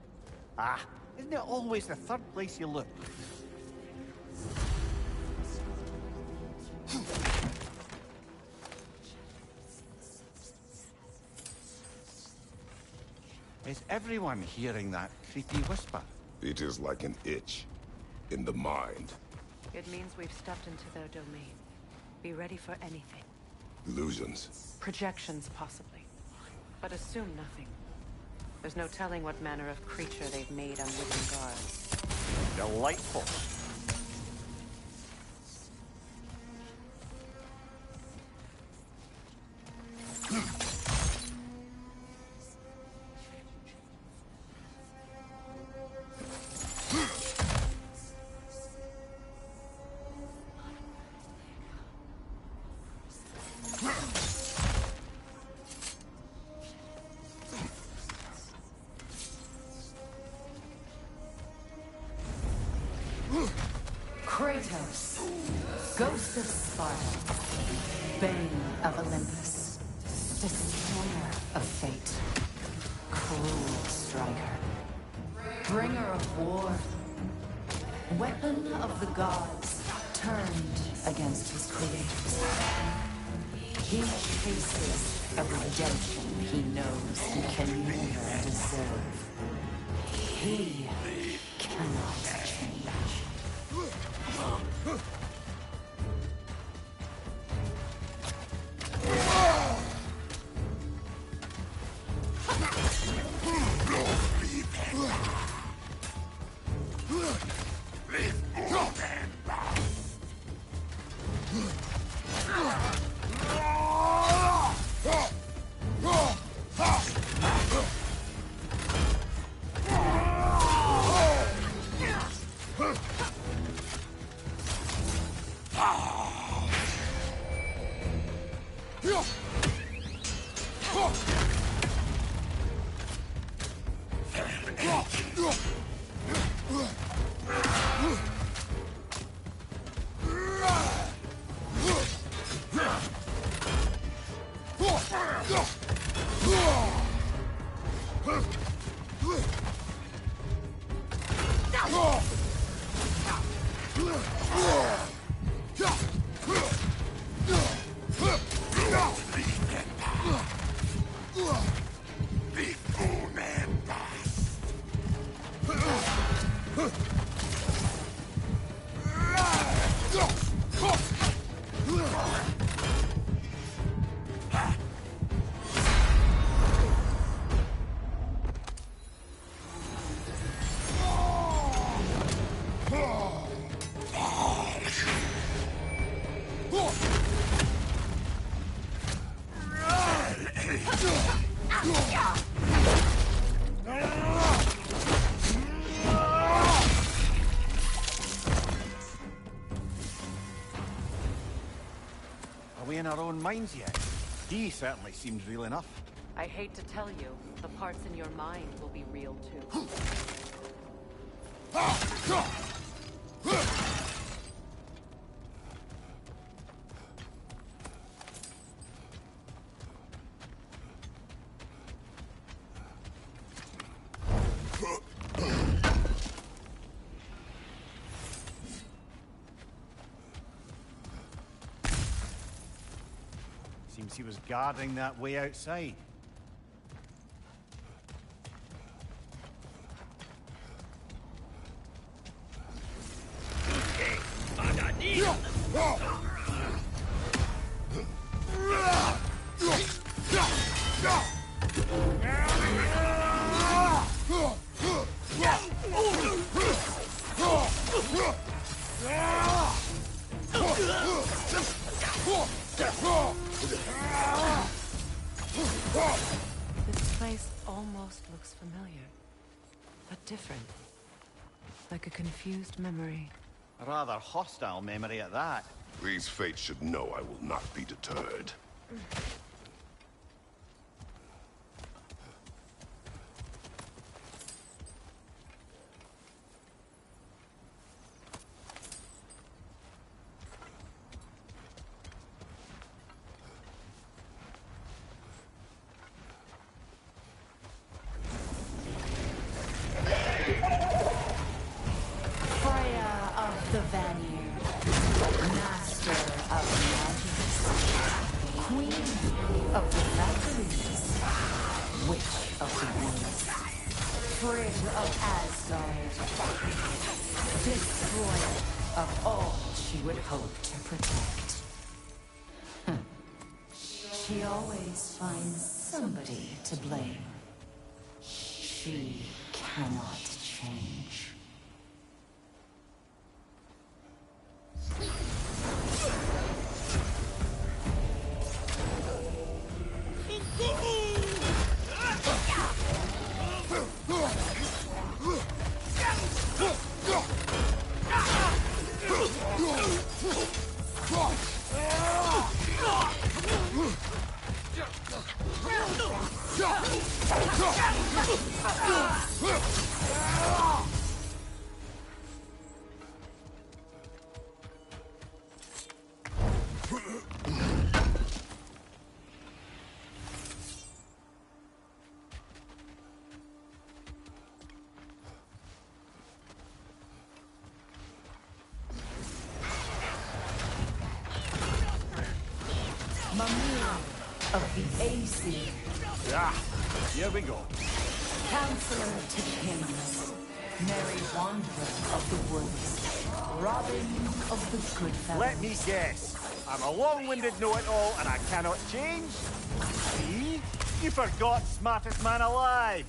Ah, isn't it always the third place you look? Is everyone hearing that creepy whisper? It is like an itch in the mind. It means we've stepped into their domain. Be ready for anything. Illusions. Projections, possibly. But assume nothing. There's no telling what manner of creature they've made unwitting guards. Delightful. Kratos, Ghost of Sparta, Bane of Olympus, Destroyer of Fate, Cruel Striker, Bringer of War, Weapon of the Gods, turned against his creators. He chases a redemption he knows he can never deserve. He cannot Are we in our own minds yet? He certainly seems real enough. I hate to tell you, the parts in your mind will be real too. Seems he was guarding that way outside. This place almost looks familiar, but different. Like a confused memory. A rather hostile memory at that. These fates should know I will not be deterred. The Vanir, Master of Magic, Queen of the Valkyries, Witch of the Woods, Frigg of Asgard, Destroyer of all she would hope to protect. She always finds somebody to blame. She cannot change. Of the AC. Ah, here we go. Counselor to kings, Merry Wanderer of the woods, Robin of the good fellows. Let me guess. I'm a long-winded know-it-all and I cannot change? See? You forgot smartest man alive.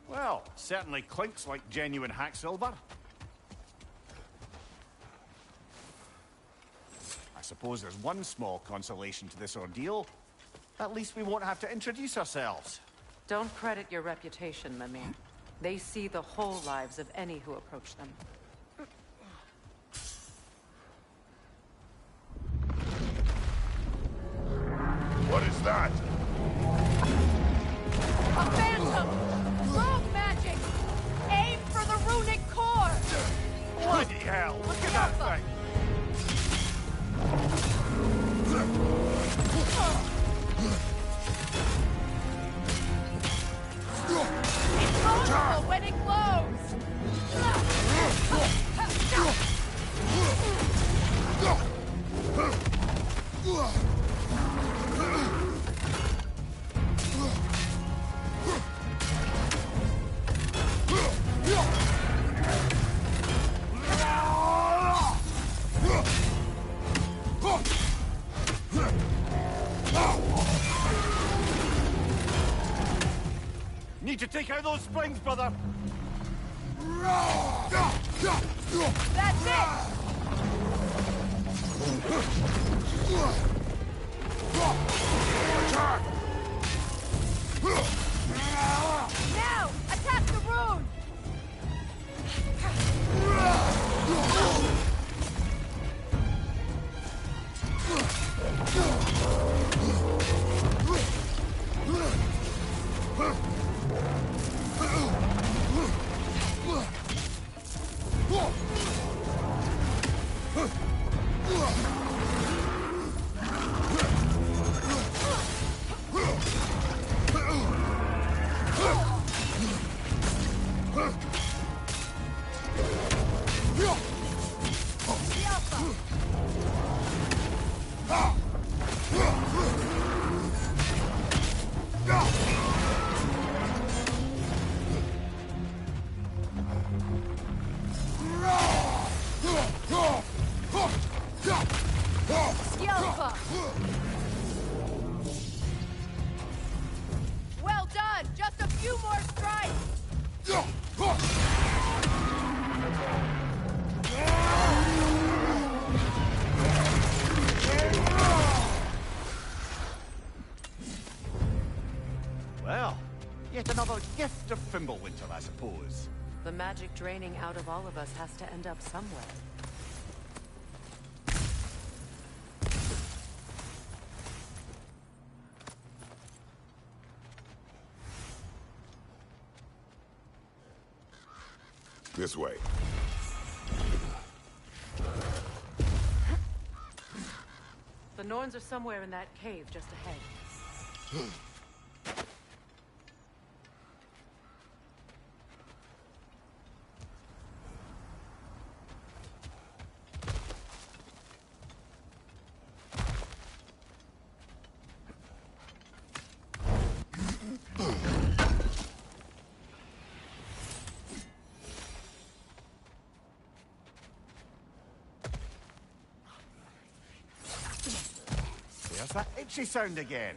Well, certainly clinks like genuine hack silver. I suppose there's one small consolation to this ordeal. At least we won't have to introduce ourselves. Don't credit your reputation, Mimir. They see the whole lives of any who approach them. What is that? A phantom! Rogue magic! Aim for the runic core! What Bloody hell! Look at that thing! It's vulnerable when it glows! Need to take out those springs, brother! That's it! Now! Attack the rune! Well done! Just a few more strikes! Well, yet another gift of Fimbulwinter, I suppose. The magic draining out of all of us has to end up somewhere. This way. The Norns are somewhere in that cave just ahead. There's that itchy sound again.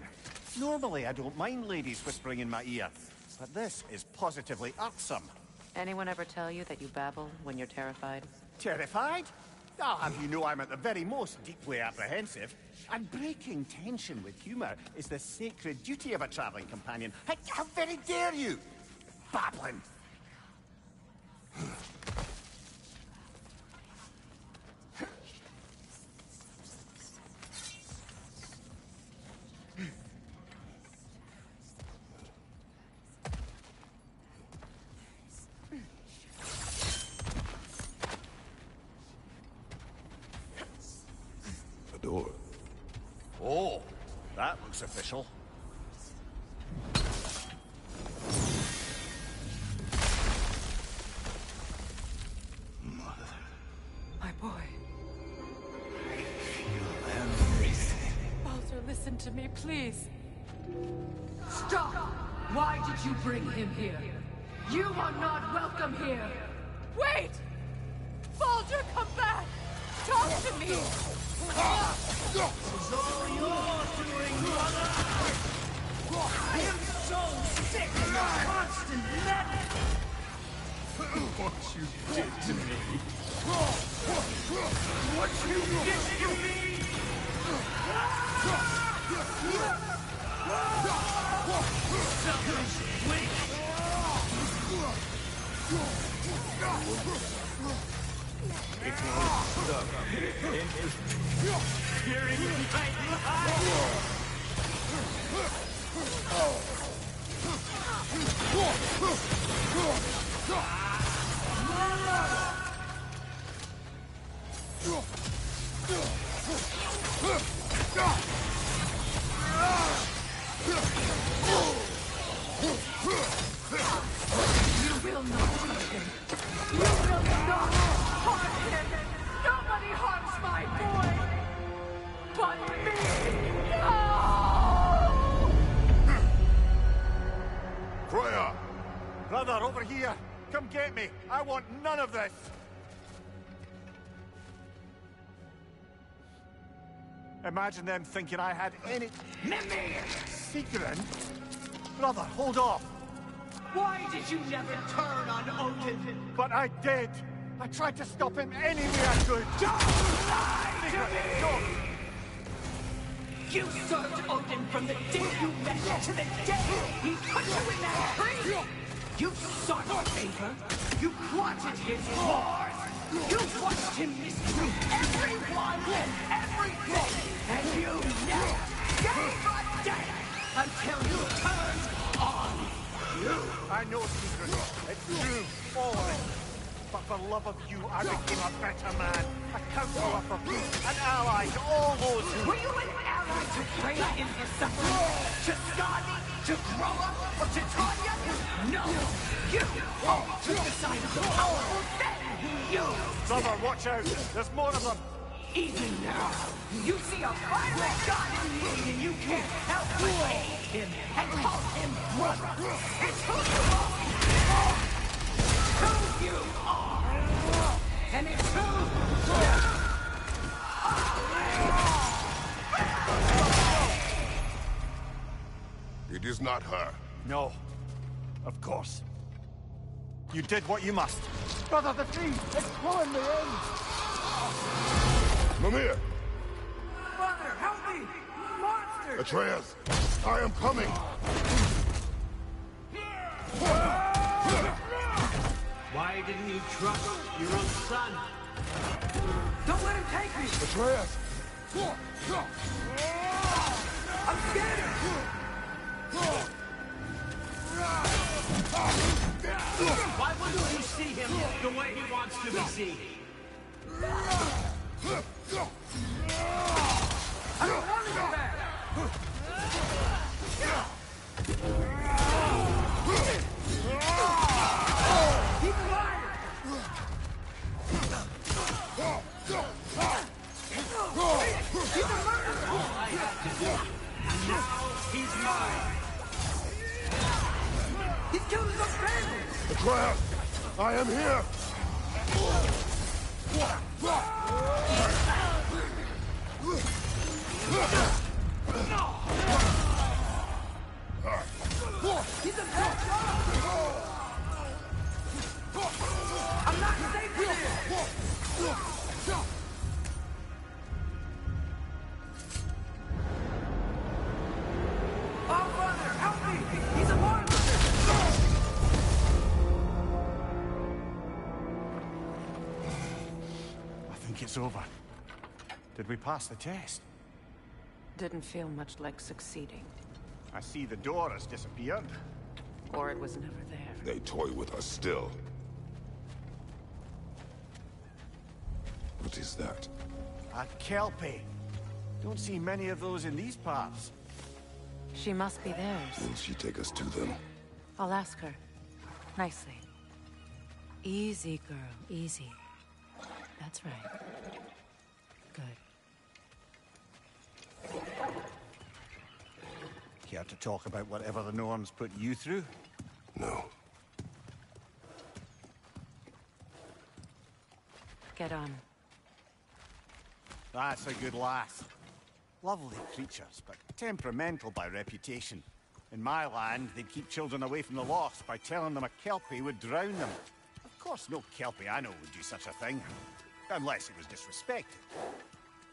Normally, I don't mind ladies whispering in my ear, but this is positively irksome. Anyone ever tell you that you babble when you're terrified? Terrified? I'll have you know I'm at the very most deeply apprehensive. And breaking tension with humor is the sacred duty of a traveling companion. How very dare you! Babbling! Door. Oh, that looks official. Mother. My boy. I feel everything. Baldur, listen to me, please. Stop! Why did you bring him here? You are not welcome here! Wait! Baldur, come back! Talk to me! This is all your doing, brother! I am so sick of your constant meddling! What you did to me. What you did to me! Selfish witch! It's all stuck in his hearing my will not touch him. You will not harm him. Nobody harms my boy. But me. No! Freya! Brother, over here! Come get me! I want none of this! Imagine them thinking I had any... Mimir! secret? Brother, hold off! Why did you never turn on Odin? But I did! I tried to stop him any way I could! Don't lie to Secret, me! don't! You served Odin from the day you met to the day he put you in that tree! You sought favor, you wanted his wars, you watched him mistreat everyone and everything, and you never gave a damn until you turned on you! I know secret. It's true, all of it. But for love of you, I became a better man, a counselor for peace, an ally to all those who... Were you an ally to Freya in her suffering? To Skadi? To Groa? Or to Tanya? No! You only took the side of the powerful, then you... Brother, watch out! There's more of them! Even now, you see a violent god in me and you can't help but hate him and call him brother. It's who you are! Who you are! And it's who you are! It is not her. No. Of course. You did what you must. Brother, the tree! It's pulling me in! Mimir! Mother, help me! Monster! Atreus! I am coming! Why didn't you trust your own son? Don't let him take me! Atreus! I'm scared! Why wouldn't you see him the way he wants to be seen? I don't want to go back! He's alive! He's a murderer! All I have to do. Now he's mine. He's killed his own family! Atreus! I am here! He's a bad dog! I'm not safe here! Oh, brother, help me! He's a monster! I think it's over. Did we pass the test? Didn't feel much like succeeding. I see the door has disappeared. Or it was never there. They toy with us still. What is that? A Kelpie. Don't see many of those in these parts. She must be theirs. Will she take us to them? I'll ask her. Nicely. Easy, girl. Easy. That's right. Good. Care to talk about whatever the Norns put you through? No. Get on. That's a good lass. Lovely creatures, but temperamental by reputation. In my land, they'd keep children away from the lost by telling them a Kelpie would drown them. Of course, no Kelpie I know would do such a thing. Unless it was disrespected.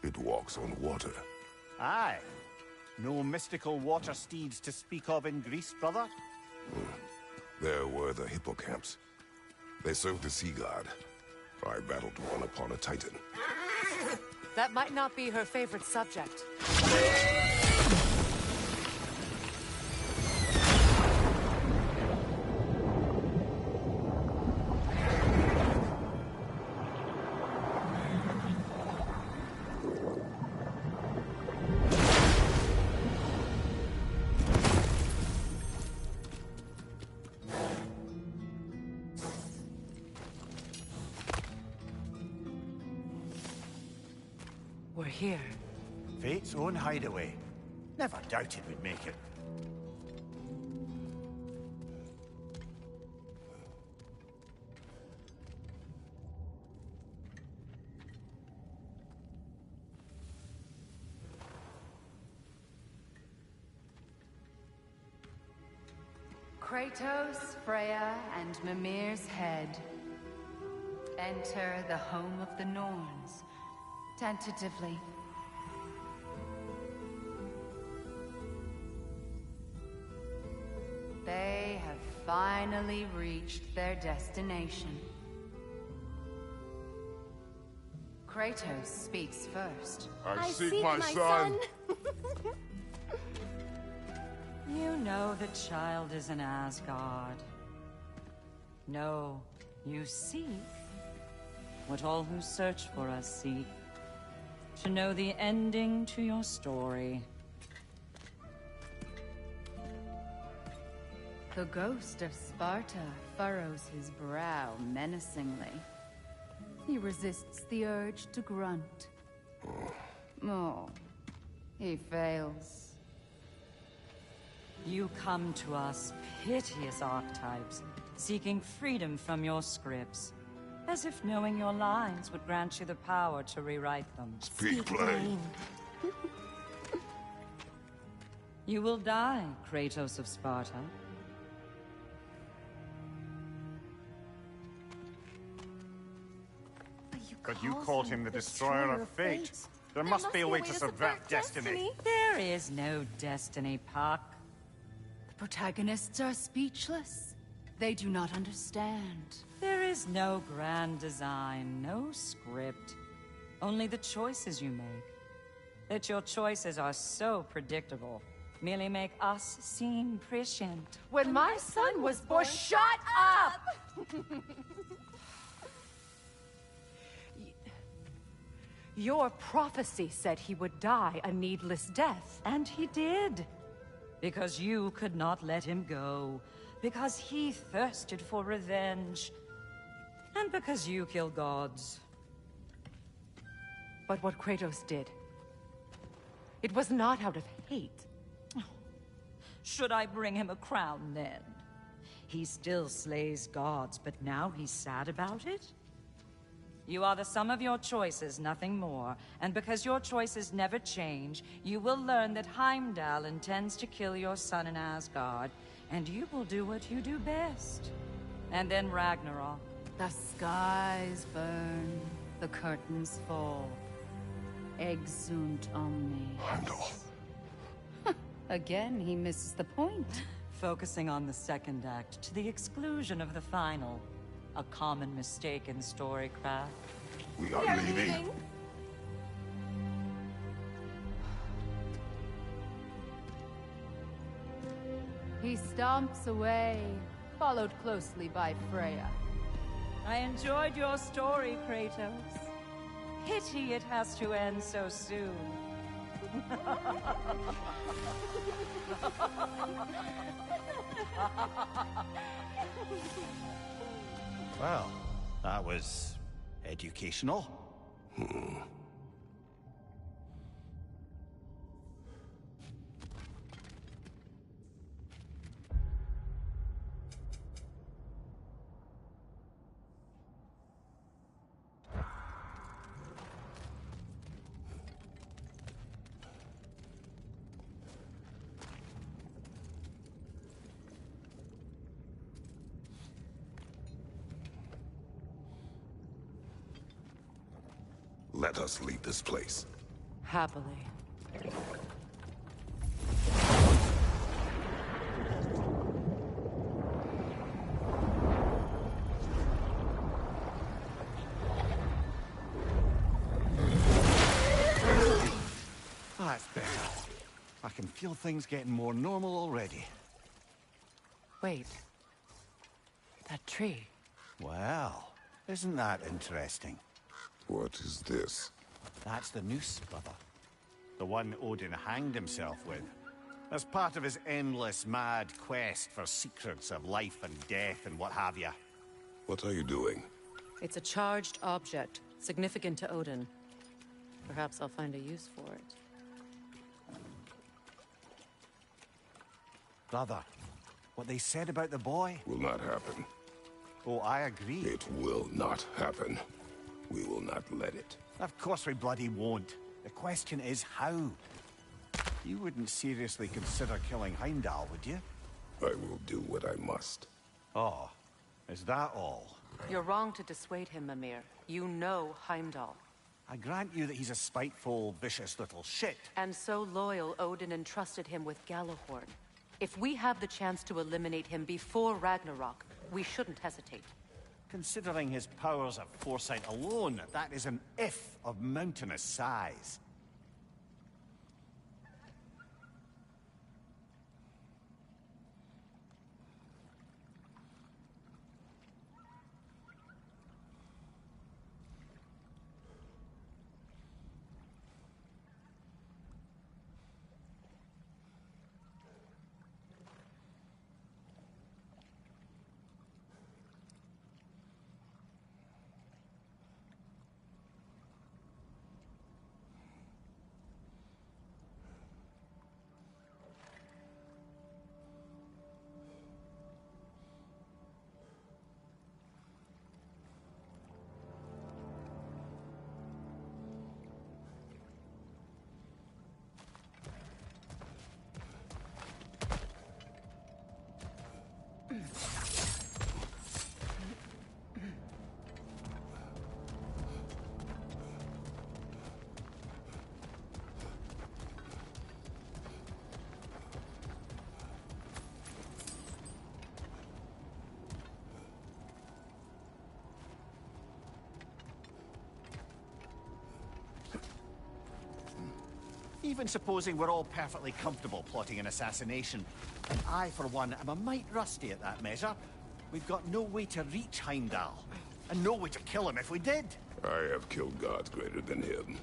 It walks on water. Aye. No mystical water steeds to speak of in Greece, brother? There were the hippocamps. They served the sea god. I battled one upon a titan. That might not be her favorite subject. We're here. Fate's own hideaway. Never doubted we'd make it. Kratos, Freya, and Mimir's head. Enter the home of the Norns. Tentatively. They have finally reached their destination. Kratos speaks first. I seek my son. You know the child is in Asgard. No, you seek what all who search for us seek. To know the ending to your story. The ghost of Sparta furrows his brow menacingly. He resists the urge to grunt. Oh, he fails. You come to us, piteous archetypes, seeking freedom from your scripts. As if knowing your lines would grant you the power to rewrite them. Speak plain. You will die, Kratos of Sparta. But you called him the Destroyer of Fate. There must be a way to subvert destiny. There is no destiny, Puck. The protagonists are speechless. They do not understand. There is no grand design, no script. Only the choices you make. That your choices are so predictable merely make us seem prescient. When my son was born, shut up! Your prophecy said he would die a needless death. And he did. Because you could not let him go. Because he thirsted for revenge. And because you kill gods. But what Kratos did, it was not out of hate. Should I bring him a crown then? He still slays gods, but now he's sad about it? You are the sum of your choices, nothing more. And because your choices never change, you will learn that Heimdall intends to kill your son in Asgard, and you will do what you do best. And then Ragnarok. The skies burn, the curtains fall. Exunt omnes. Heimdall. Again, he misses the point. Focusing on the second act to the exclusion of the final. A common mistake in storycraft. We are leaving. He stomps away, followed closely by Freya. I enjoyed your story, Kratos. Pity it has to end so soon. Well, that was educational. Let us leave this place. Happily. That's better. I can feel things getting more normal already. Wait. That tree. Well, isn't that interesting? What is this? That's the noose, brother. The one Odin hanged himself with. As part of his endless, mad quest for secrets of life and death and what have you. What are you doing? It's a charged object, significant to Odin. Perhaps I'll find a use for it. Brother, what they said about the boy? Will not happen. Oh, I agree. It will not happen. We will not let it. Of course we bloody won't. The question is how. You wouldn't seriously consider killing Heimdall, would you? I will do what I must. Oh, is that all? You're wrong to dissuade him, Mimir. You know Heimdall. I grant you that he's a spiteful, vicious little shit. And so loyal, Odin entrusted him with Gjallarhorn. If we have the chance to eliminate him before Ragnarok, we shouldn't hesitate. Considering his powers of foresight alone, that is an if of mountainous size. Even supposing we're all perfectly comfortable plotting an assassination, and I, for one, am a mite rusty at that measure, we've got no way to reach Heimdall, and no way to kill him if we did. I have killed gods greater than him.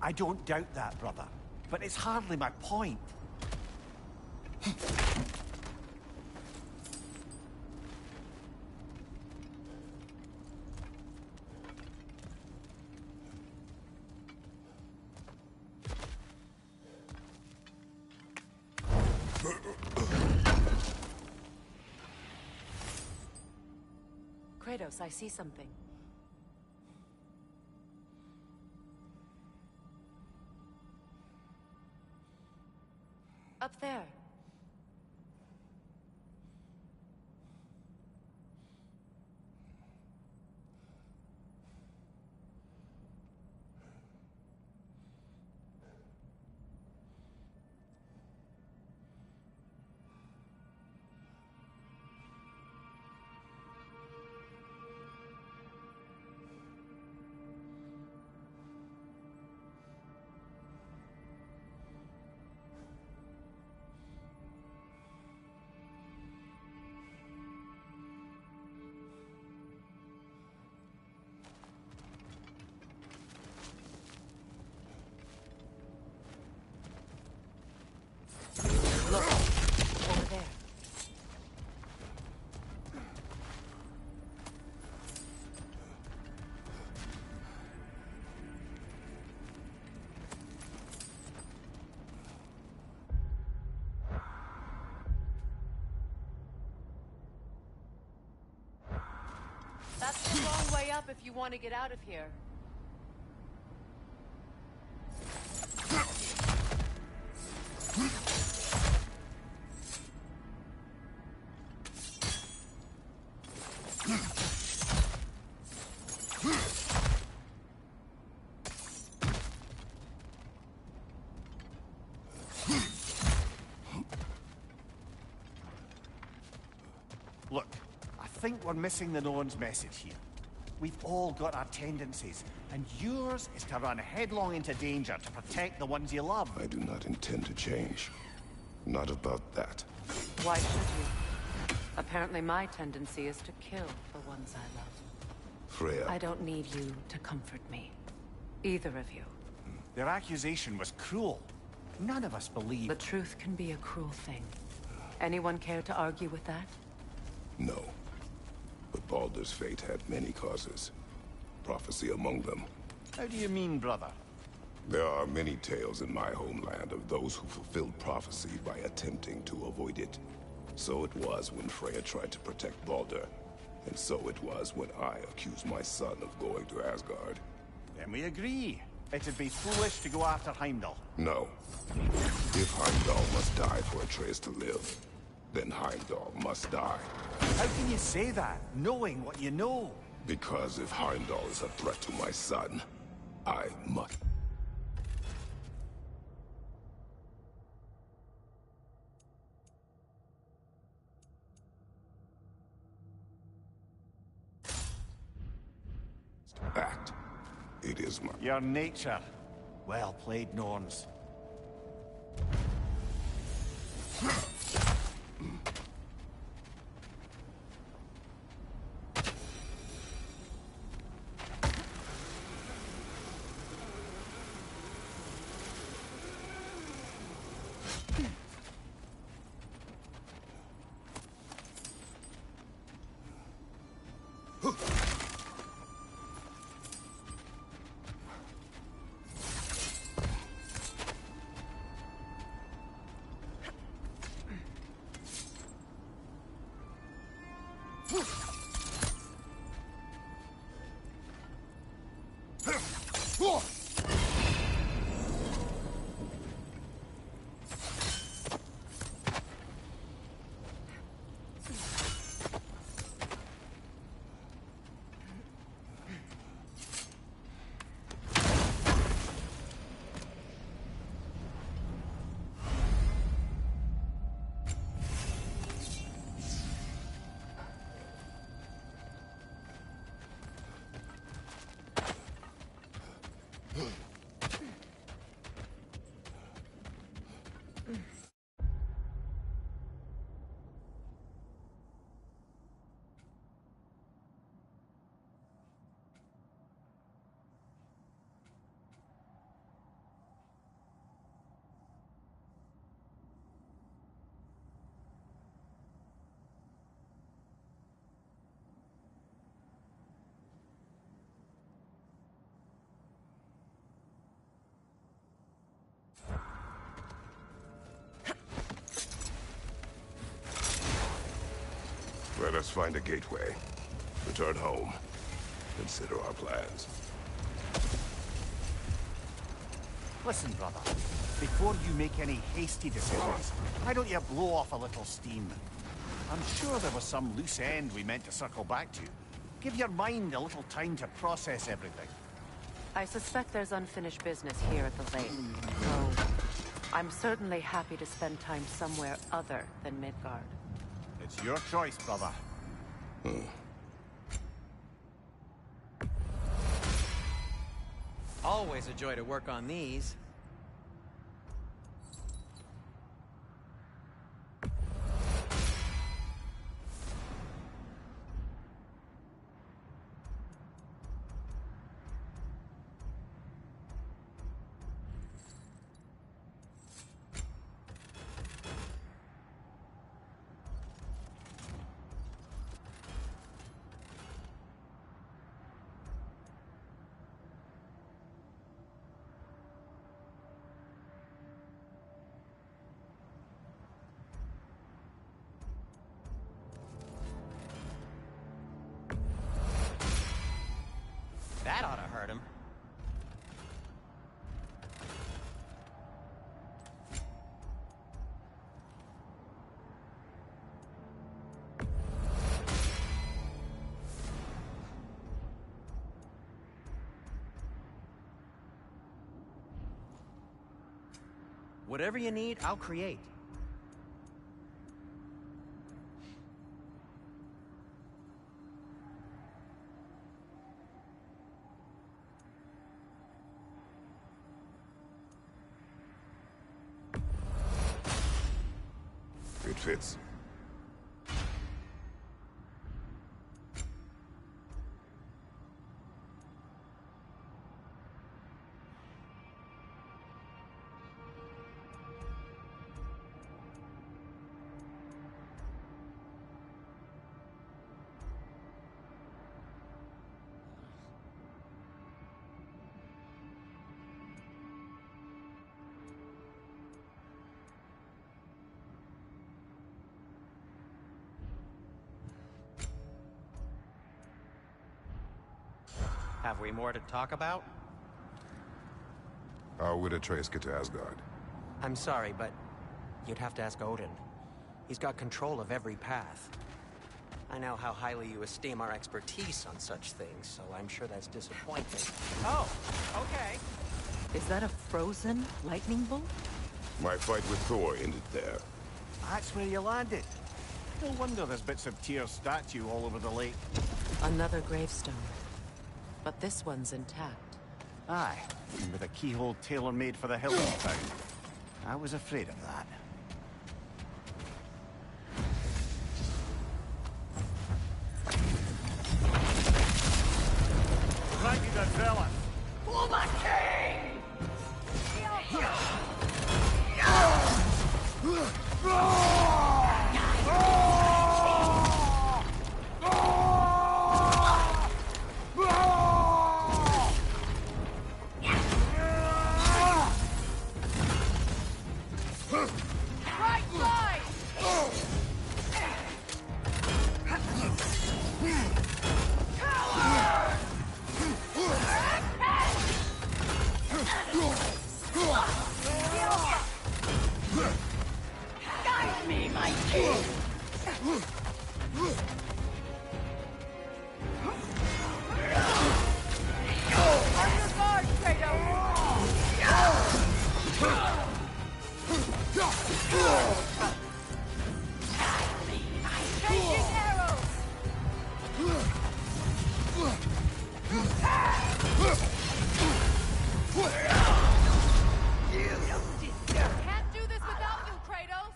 I don't doubt that, brother, but it's hardly my point. Kratos, I see something. Up there. Look, over there. That's the long way up if you want to get out of here. Look, I think we're missing the Norns' message here. We've all got our tendencies, and yours is to run headlong into danger to protect the ones you love. I do not intend to change. Not about that. Why should you? Apparently my tendency is to kill the ones I love. Freya. I don't need you to comfort me. Either of you. Their accusation was cruel. None of us believe. The truth can be a cruel thing. Anyone care to argue with that? No. But Baldur's fate had many causes. Prophecy among them. How do you mean, brother? There are many tales in my homeland of those who fulfilled prophecy by attempting to avoid it. So it was when Freya tried to protect Baldur. And so it was when I accused my son of going to Asgard. Then we agree. It'd be foolish to go after Heimdall. No. If Heimdall must die for Atreus to live, then Heimdall must die. How can you say that, knowing what you know? Because if Heimdall is a threat to my son, I must. Act. It is my... Your nature. Well played, Norns. Let us find a gateway. Return home. Consider our plans. Listen, brother. Before you make any hasty decisions, why don't you blow off a little steam? I'm sure there was some loose end we meant to circle back to. Give your mind a little time to process everything. I suspect there's unfinished business here at the lake. So, I'm certainly happy to spend time somewhere other than Midgard. It's your choice, brother. Always a joy to work on these. That ought to hurt him. Whatever you need, I'll create. It fits. Have we more to talk about? How would Atreus get to Asgard? I'm sorry, but you'd have to ask Odin. He's got control of every path. I know how highly you esteem our expertise on such things, so I'm sure that's disappointing. Oh, okay. Is that a frozen lightning bolt? My fight with Thor ended there. That's where you landed. No wonder there's bits of Tyr's statue all over the lake. Another gravestone. But this one's intact. Aye, and with a keyhole tailor-made for the hill of town. I was afraid of that. Thank you, Godzilla. For the king! Right side! Guide me, my king! On your guard, Kratos! Changing arrows! Can't do this without you, Kratos!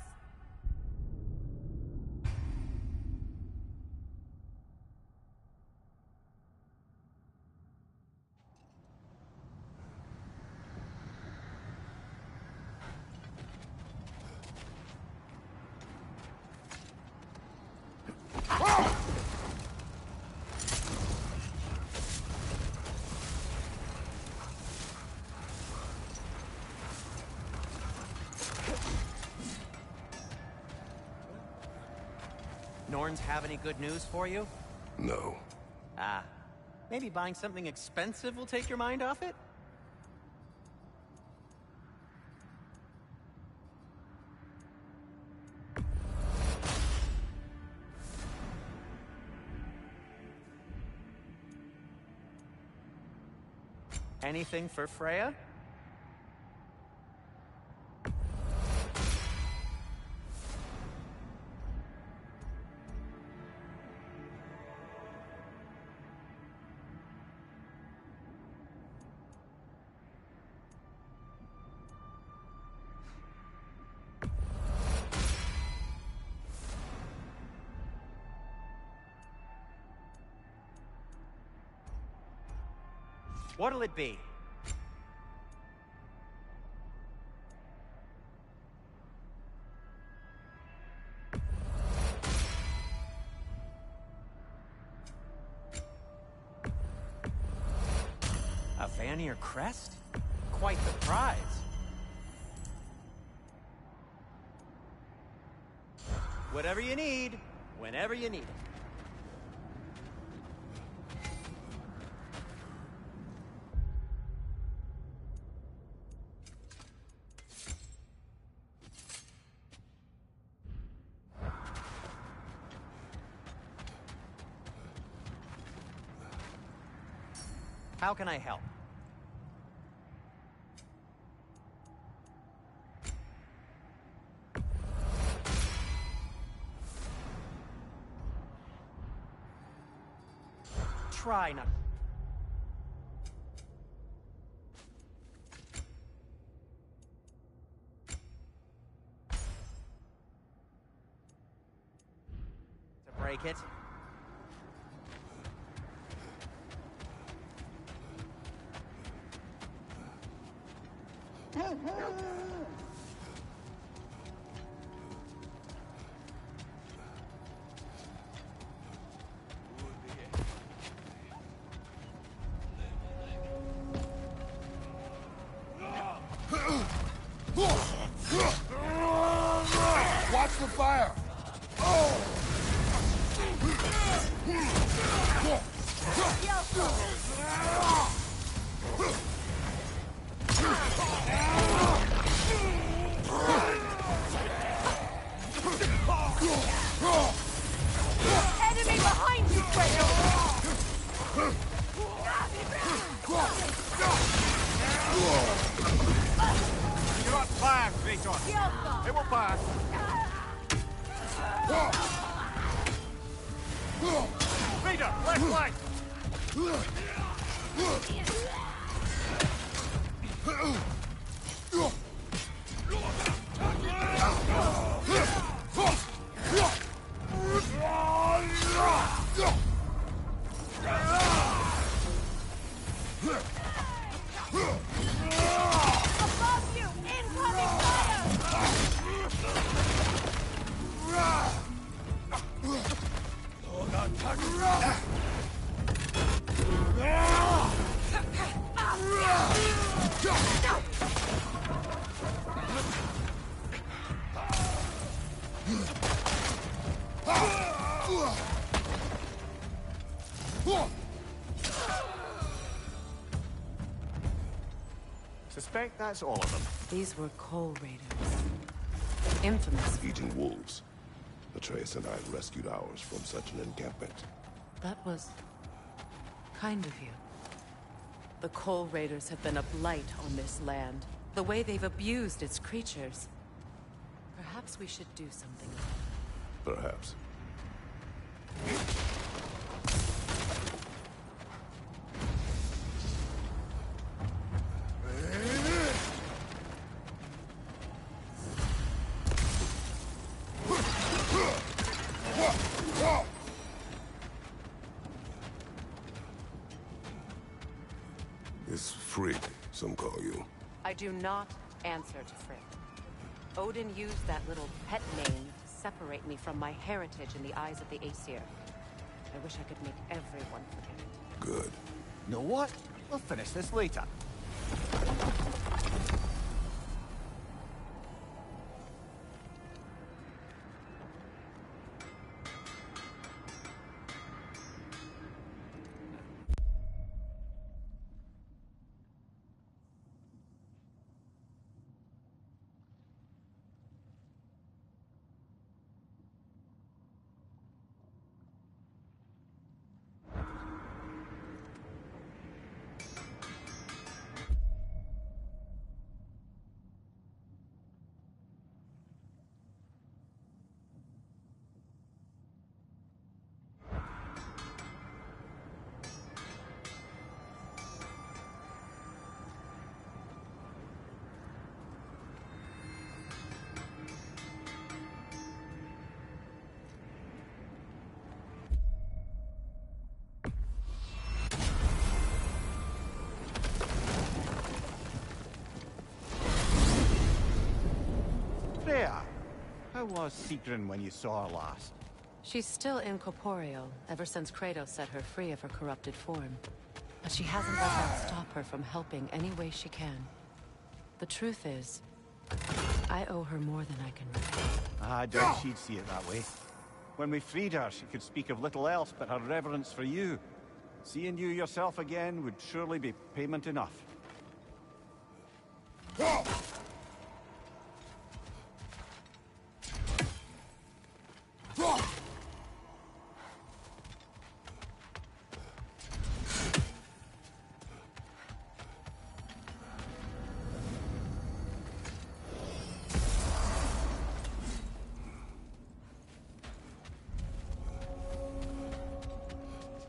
Norns have any good news for you? No. Ah, maybe buying something expensive will take your mind off it? Anything for Freya? What'll it be? A Vanir crest? Quite the prize. Whatever you need, whenever you need it. How can I help? Try not. To break it. Watch the fire! Yo! light on. It will pass. Leader, left flank. Above you! Incoming fire! Suspect that's all of them. These were Coal Raiders. Infamous. Eating wolves. Atreus and I rescued ours from such an encampment. That was kind of you. The Coal Raiders have been a blight on this land. The way they've abused its creatures. Perhaps we should do something about it. Perhaps. This freak, some call you. I do not answer to Frick. Odin used that little pet name to separate me from my heritage in the eyes of the Aesir. I wish I could make everyone forget it. Good. Know what? We'll finish this later. How was Sigrun when you saw her last? She's still incorporeal, ever since Kratos set her free of her corrupted form. But she hasn't let that stop her from helping any way she can. The truth is, I owe her more than I can repay. I doubt she'd see it that way. When we freed her, she could speak of little else but her reverence for you. Seeing you yourself again would surely be payment enough.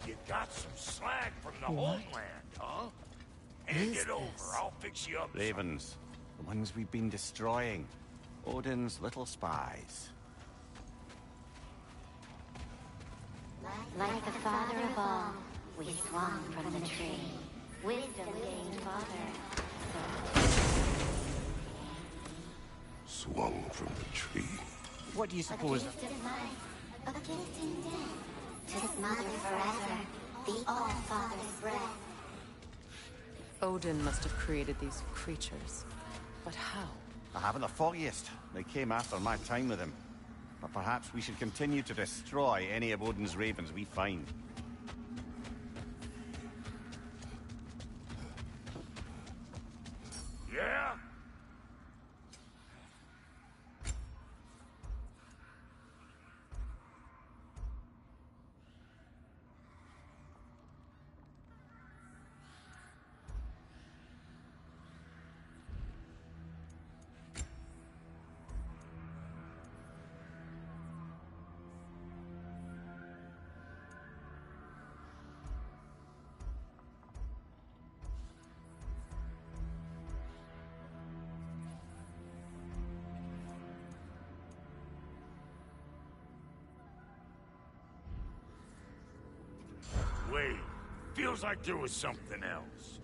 You got some slag from the homeland, huh? Hand it over, I'll fix you up. Ravens. The ones we've been destroying. Odin's little spies. Like the father of all, we swung from the tree. Wisdom gained father. Swung from the tree. What do you suppose? A gift of life, a gift in death. To his mother forever, the All-Father's breath. Odin must have created these creatures. But how? I haven't the foggiest. They came after my time with him. But perhaps we should continue to destroy any of Odin's ravens we find. Yeah? Wait. Feels like there was something else.